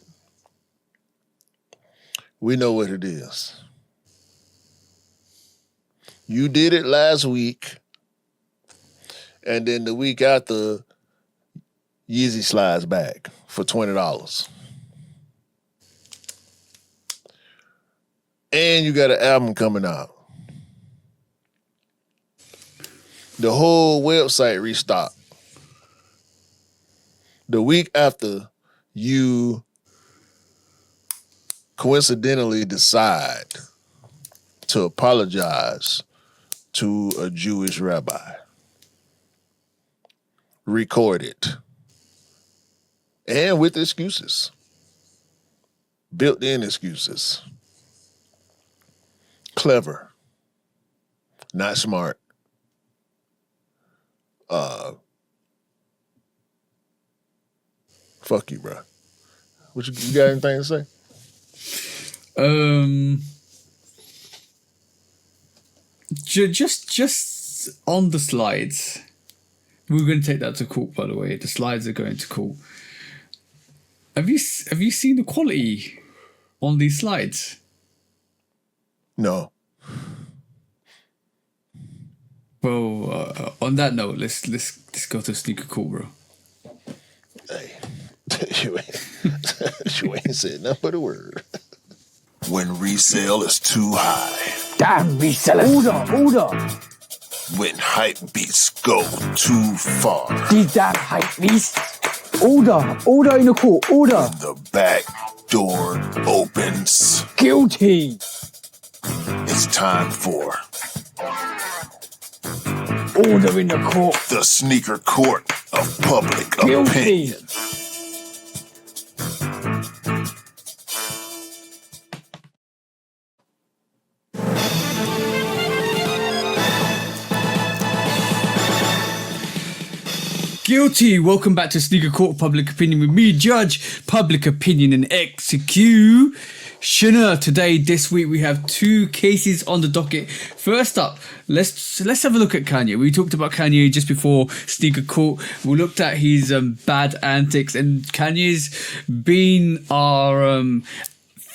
we know what it is. You did it last week, and then the week after, Yeezy slides back for $20. And you got an album coming out. The whole website restocked. The week after you coincidentally decide to apologize to a Jewish rabbi. Record it. And with excuses. Built-in excuses. Clever. Not smart. Fuck you, bro. What you got anything to say? Just on the slides, we're going to take that to court, by the way. The slides are going to court. Have you seen the quality on these slides? No. Well, on that note, let's go to sneaker court, bro. Hey, you ain't said nothing but a word. When resale is too high. Damn resellers. Order. When hype beats go too far. These damn hype beasts. Order in the court. Order. The back door opens. Guilty. It's time for Order in the court. the sneaker court of public Guilty. opinion. Guilty. Welcome back to Sneaker Court Public Opinion with me, Judge Public Opinion and Executioner. This week we have two cases on the docket. First up, let's have a look at Kanye. We talked about Kanye just before Sneaker Court. We looked at his bad antics, and Kanye's been our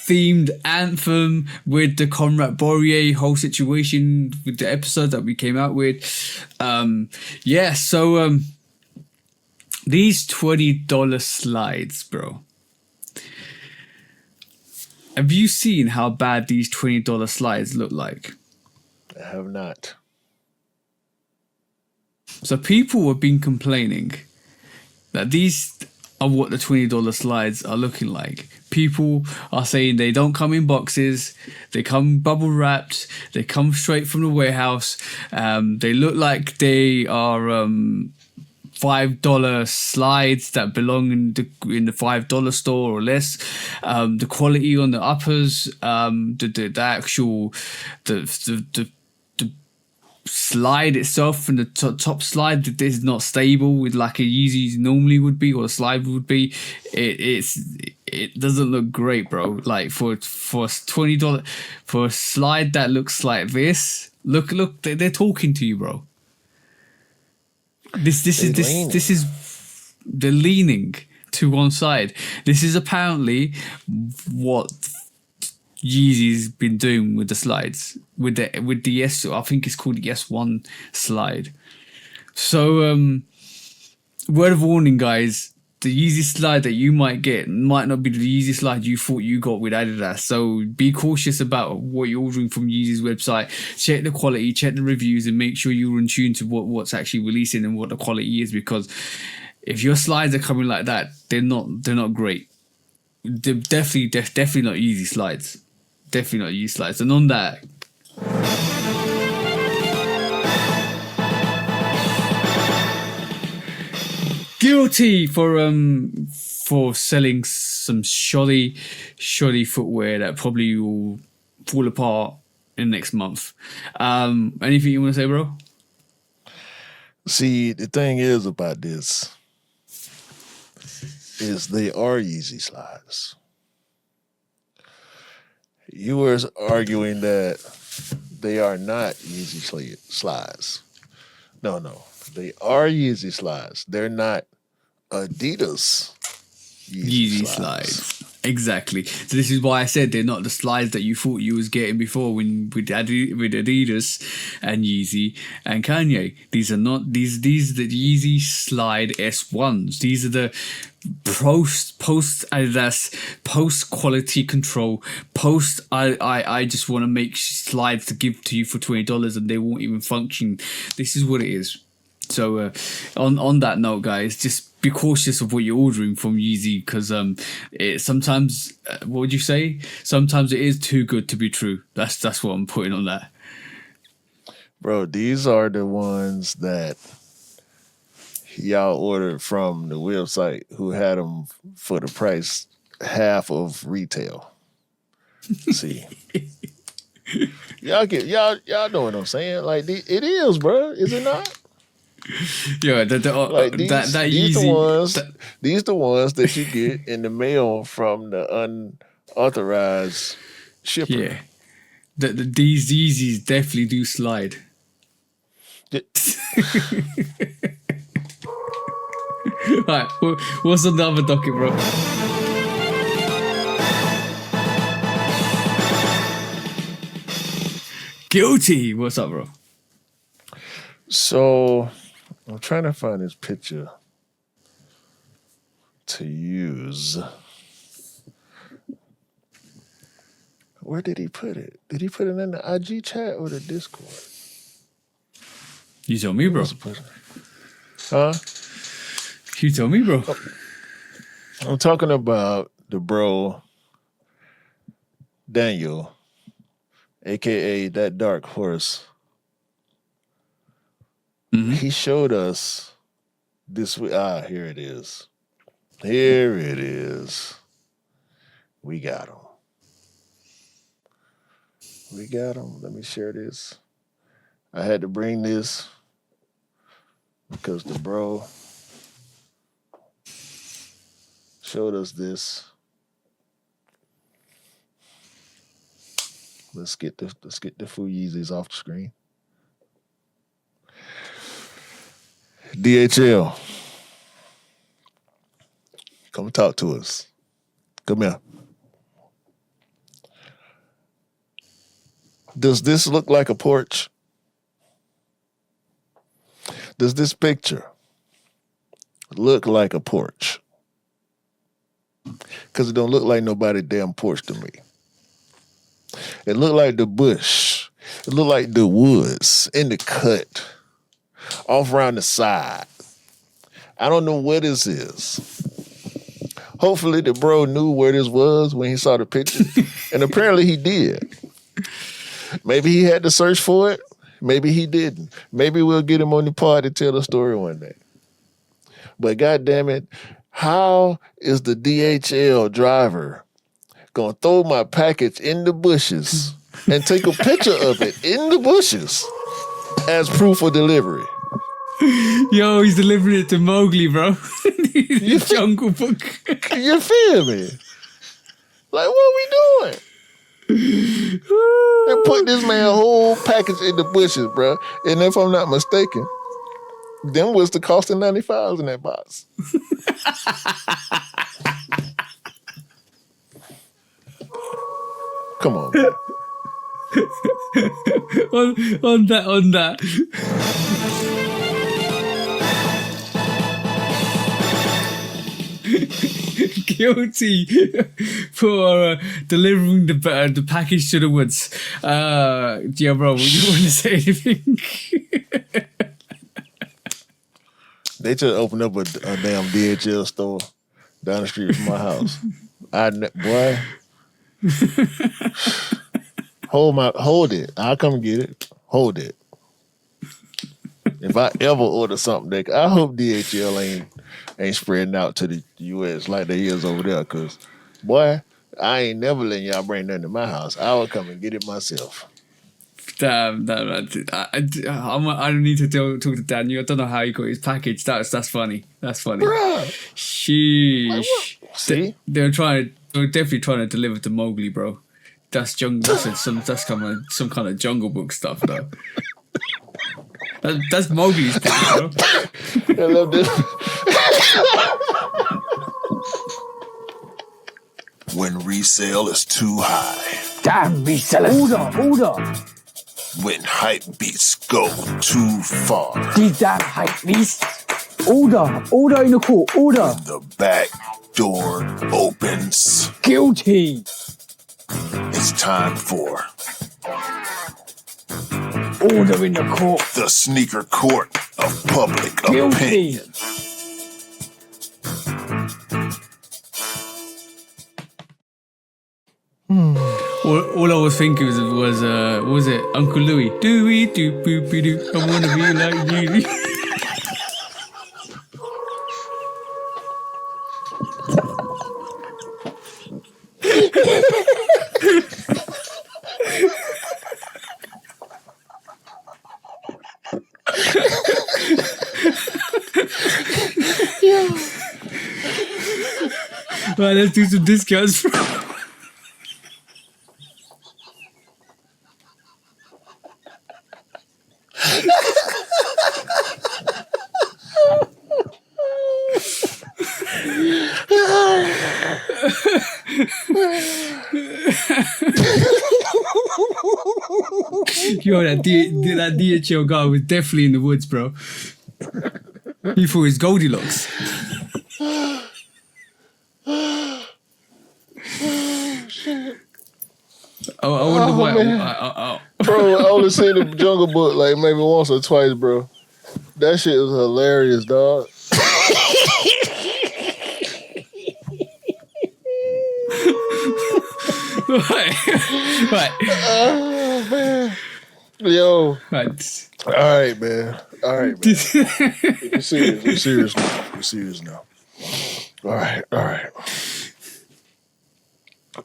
themed anthem with the Conrad Boyer whole situation with the episode that we came out with. These $20 slides, bro. Have you seen how bad these $20 slides look like? I have not. So people have been complaining that these are what the $20 slides are looking like. People are saying they don't come in boxes, they come bubble wrapped, they come straight from the warehouse. They look like they are $5 slides that belong in the $5 store or less. The quality on the uppers, the actual slide itself and the top slide that is not stable with like a Yeezy normally would be, or a slide would be. It doesn't look great, bro. Like for $20 for a slide that looks like this. Look, they're talking to you, bro. This is the leaning to one side. This is apparently what Yeezy's been doing with the slides, with the S. I think it's called the S1 slide. So, word of warning, guys. The Yeezy slide that you might get might not be the Yeezy slide you thought you got with Adidas. So be cautious about what you're ordering from Yeezy's website. Check the quality, check the reviews, and make sure you're in tune to what's actually releasing and what the quality is. Because if your slides are coming like that, they're not great. They're definitely not Yeezy slides. Definitely not Yeezy slides. And on that, guilty for selling some shoddy footwear that probably will fall apart in the next month. Anything you want to say, bro? See, the thing is about this is they are Yeezy slides. You were arguing that they are not Yeezy slides. No. They are Yeezy slides. They're not Adidas Yeezy slides. Exactly. So this is why I said they're not the slides that you thought you was getting before with Adidas and Yeezy and Kanye. These are not these are the Yeezy slide S1s. These are the post Adidas, post quality control, post I just want to make slides to give to you for $20 and they won't even function. This is what it is. So on that note, guys, just be cautious of what you're ordering from Yeezy, because it sometimes what would you say? Sometimes it is too good to be true. That's what I'm putting on that. Bro, these are the ones that y'all ordered from the website who had them for the price half of retail. See. Y'all know what I'm saying? Like it is, bro. Is it not? Yeah, Like these the ones that you get in the mail from the unauthorized shipper. Yeah, these Yeezys definitely do slide. Right, what's on the other docket, bro? Guilty. What's up, bro? So I'm trying to find this picture to use. Where did he put it? Did he put it in the IG chat or the Discord? You tell me, bro. Huh? You tell me, bro. I'm talking about the bro Daniel, aka that dark horse. Mm-hmm. He showed us this week. Here it is. Here it is. We got him. We got him. Let me share this. I had to bring this because the bro showed us this. Let's get the Foo Yeezys off the screen. DHL. Come talk to us. Come here. Does this look like a porch? Does this picture look like a porch? Because it don't look like nobody damn porch to me. It look like the bush. It look like the woods in the cut. Off around the side. I don't know where this is. Hopefully the bro knew where this was when he saw the picture. And apparently he did. Maybe he had to search for it. Maybe he didn't. Maybe we'll get him on the pod to tell the story one day. But goddamn it, how is the DHL driver gonna throw my package in the bushes and take a picture of it in the bushes as proof of delivery? Yo, he's delivering it to Mowgli, bro. The Jungle Book. You feel me? Like, what we doing? They put this man a whole package in the bushes, bro. And if I'm not mistaken, them was the cost of 95s in that box. Come on, man. on that. Guilty for delivering the package to the woods. Yeah, bro, would you want to say anything? They just opened up a damn DHL store down the street from my house. Boy, hold it. I'll come get it. Hold it. If I ever order something, I hope DHL ain't spreading out to the U.S. like they is over there. Cause boy, I ain't never letting y'all bring nothing to my house. I will come and get it myself. Damn, I don't need to talk to Daniel. I don't know how he got his package. That's funny. That's funny. Bruh. Sheesh. Like, see? They're definitely trying to deliver to Mowgli, bro. That's jungle. That's some kind of Jungle Book stuff, though. That's Mowgli's thing, bro. I love this. When resale is too high. Damn resellers. Order. When hype beats go too far. These damn hype beasts. Order in the court. Order. The back door opens. Guilty. It's time for Order in the court. the sneaker court of public Guilty. opinion. All I was thinking was what was it, Uncle Louie? Doo-wee doo boop doo. I wanna be like you. Right, let's do some discounts. Yo, that DHL guy was definitely in the woods, bro. He thought it was Goldilocks. I wonder why. Bro, I only seen the Jungle Book like maybe once or twice, bro. That shit was hilarious, dog. Right. Oh, man. Yo. Right. All right, man. Man. We're serious now. All right.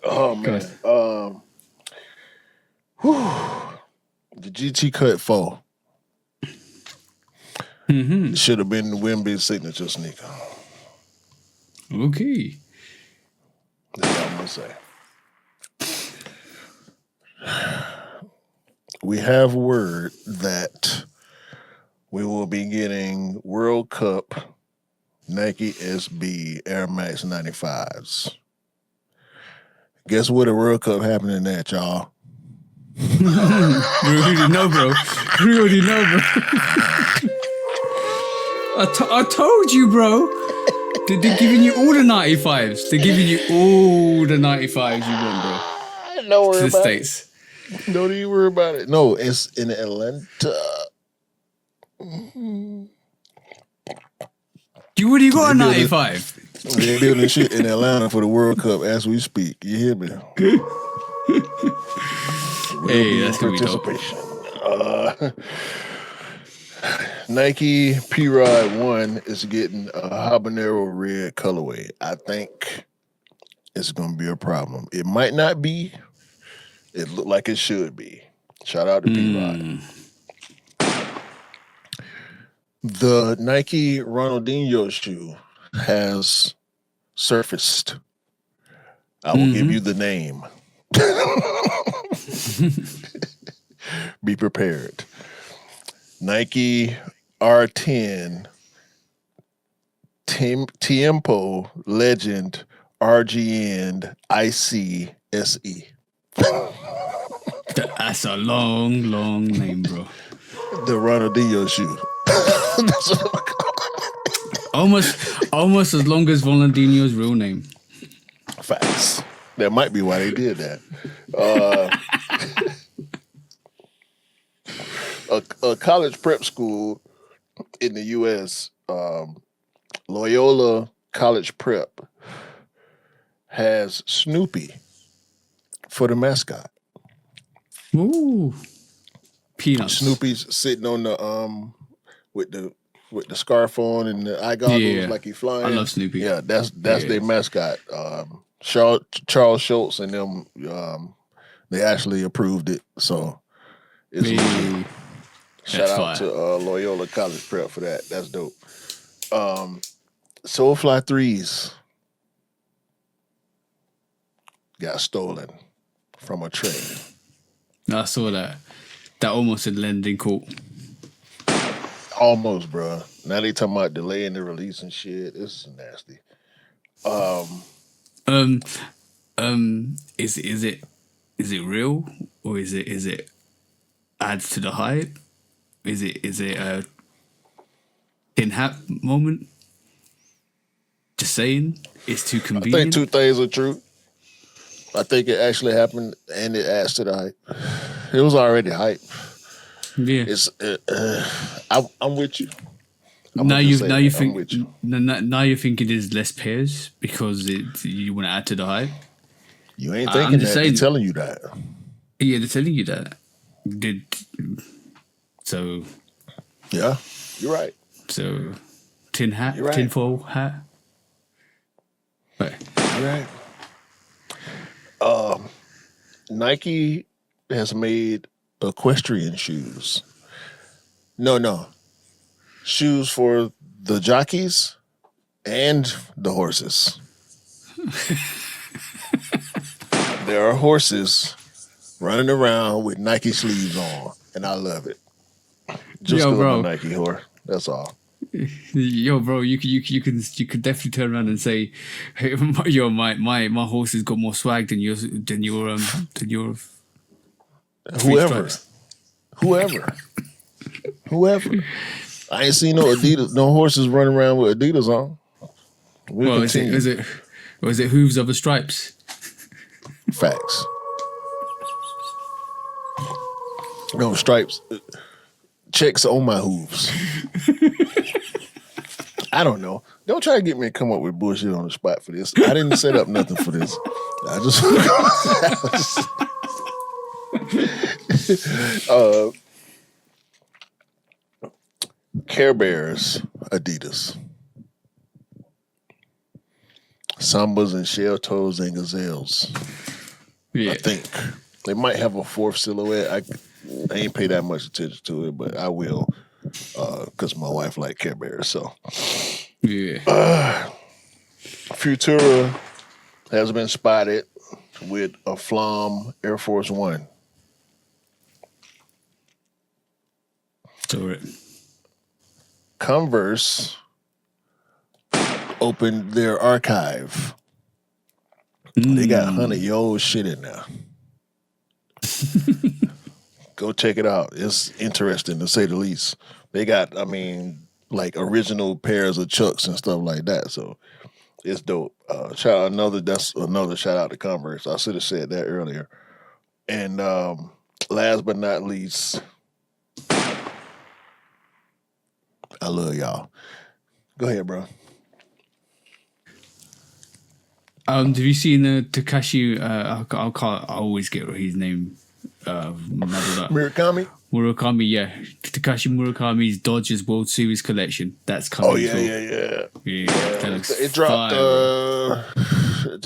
Oh, man. The GT Cut 4 should have been the Wimby's signature sneaker. Okay. That's all I'm going to say. We have word that we will be getting World Cup Nike SB Air Max 95s. Guess what the World Cup happening at, y'all? We already know, bro. I told you, bro. They're giving you all the 95s. They're giving you all the 95s you want, bro. Don't worry To the about States. it. Don't even worry about it. No, it's in Atlanta. You already got a 95. They're building shit in Atlanta for the World Cup as we speak. You hear me? Hey, that's gonna be dope. Nike P-Rod 1 is getting a habanero red colorway. I think it's going to be a problem. It might not be. It looked like it should be. Shout out to P-Rod. The Nike Ronaldinho shoe has surfaced. I will give you the name. Be prepared. Nike R10 Tiempo Legend RGN IC SE. That's a long name, bro. The Ronaldinho shoe. Almost as long as Ronaldinho's real name. Facts. That might be why they did that. A college prep school in the U.S., Loyola College Prep, has Snoopy for the mascot. Ooh, peanuts. Snoopy's sitting on the with the scarf on and the eye goggles like he's flying. I love Snoopy. Yeah, that's their mascot. Charles Schultz and them, they actually approved it. So it's legit. Shout out to Loyola College Prep for that. That's dope. Soulfly 3s got stolen from a train. I saw that. That almost said lending court. Almost, bro. Now they talking about delaying the release and shit. It's nasty. Is it real or is it adds to the hype? Is it a tin hat moment? Just saying, it's too convenient. I think two things are true. I think it actually happened and it adds to the hype. It was already hype. Yeah, It's I'm with you. Now you're thinking there's less pairs because you want to add to the hype. You ain't thinking that. They're telling you that. Yeah, they're telling you that. So yeah, you're right. So tin hat, right. tinfoil hat. Right. You're right. Nike has made equestrian shoes. No. Shoes for the jockeys and the horses. There are horses running around with Nike sleeves on, and I love it. Just go to Nike whore. That's all. Yo, bro, you could definitely turn around and say, hey, yo, my horse has got more swag than your three Whoever, stripes. whoever. I ain't seen no Adidas, no horses running around with Adidas on. We'll Well, continue. is it hooves of the stripes? Facts. No stripes. Checks on my hooves. I don't know. Don't try to get me to come up with bullshit on the spot for this. I didn't set up nothing for this. I just Care Bears, Adidas. Sambas and shell toes and gazelles. Yeah. I think they might have a fourth silhouette. I ain't pay that much attention to it, but I will because my wife like Care Bears. So Yeah. Futura has been spotted with a Flom Air Force One. Saw it. Converse opened their archive. They got 100-year-old shit in there. Go check it out. It's interesting to say the least. They got, I mean, like original pairs of Chucks and stuff like that. So it's dope. That's another shout out to Converse. I should have said that earlier. And last but not least, I love y'all. Go ahead, bro. Have you seen Takashi? I always get his name. Murakami? Murakami, yeah. Takashi Murakami's Dodgers World Series collection. That's coming. Oh yeah. Yeah, that looks It dropped. fire.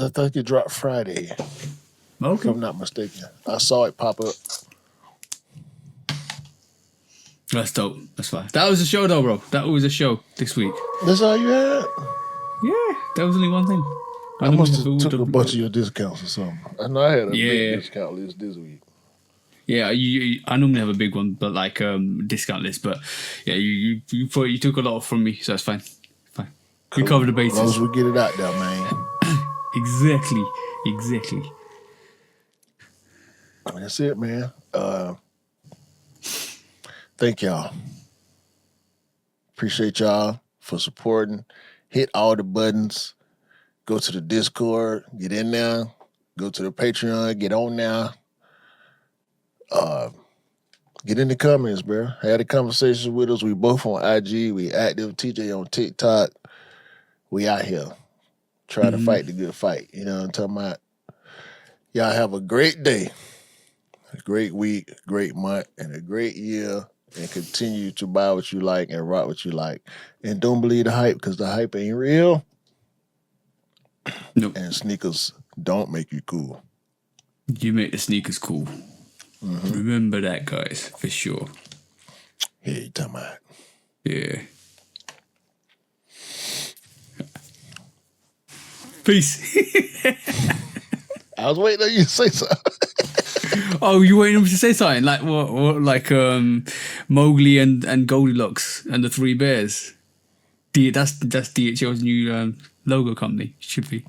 I think it dropped Friday, if Okay, I'm not mistaken. I saw it pop up. that's dope. That's fine. That was a show, though, bro. That was a show this week. That's all you had. Yeah, that was only one thing. I must have took a bunch of your discounts or something. I know I had a Yeah. big discount list this week. Yeah, I normally have a big one, but like discount list. But yeah, you took a lot from me, so that's fine. Fine. We covered the As long bases. as we get it out there, man. Exactly. That's it, man. Thank y'all. Appreciate y'all for supporting. Hit all the buttons. Go to the Discord. Get in there. Go to the Patreon. Get on now. Get in the comments, bro. Had a conversation with us. We both on IG. We active. TJ on TikTok. We out here trying to fight the good fight. You know what I'm talking about? Y'all have a great day, a great week, great month, and a great year. And continue to buy what you like and rock what you like. And don't believe the hype because the hype ain't real. Nope. And sneakers don't make you cool. You make the sneakers cool. Remember that, guys, for sure. Yeah, you talking about. Yeah. Peace. I was waiting on you to say something. Oh, you waiting for me to say something like what like Mowgli and Goldilocks and the Three Bears. That's DHL's new logo company. Should be.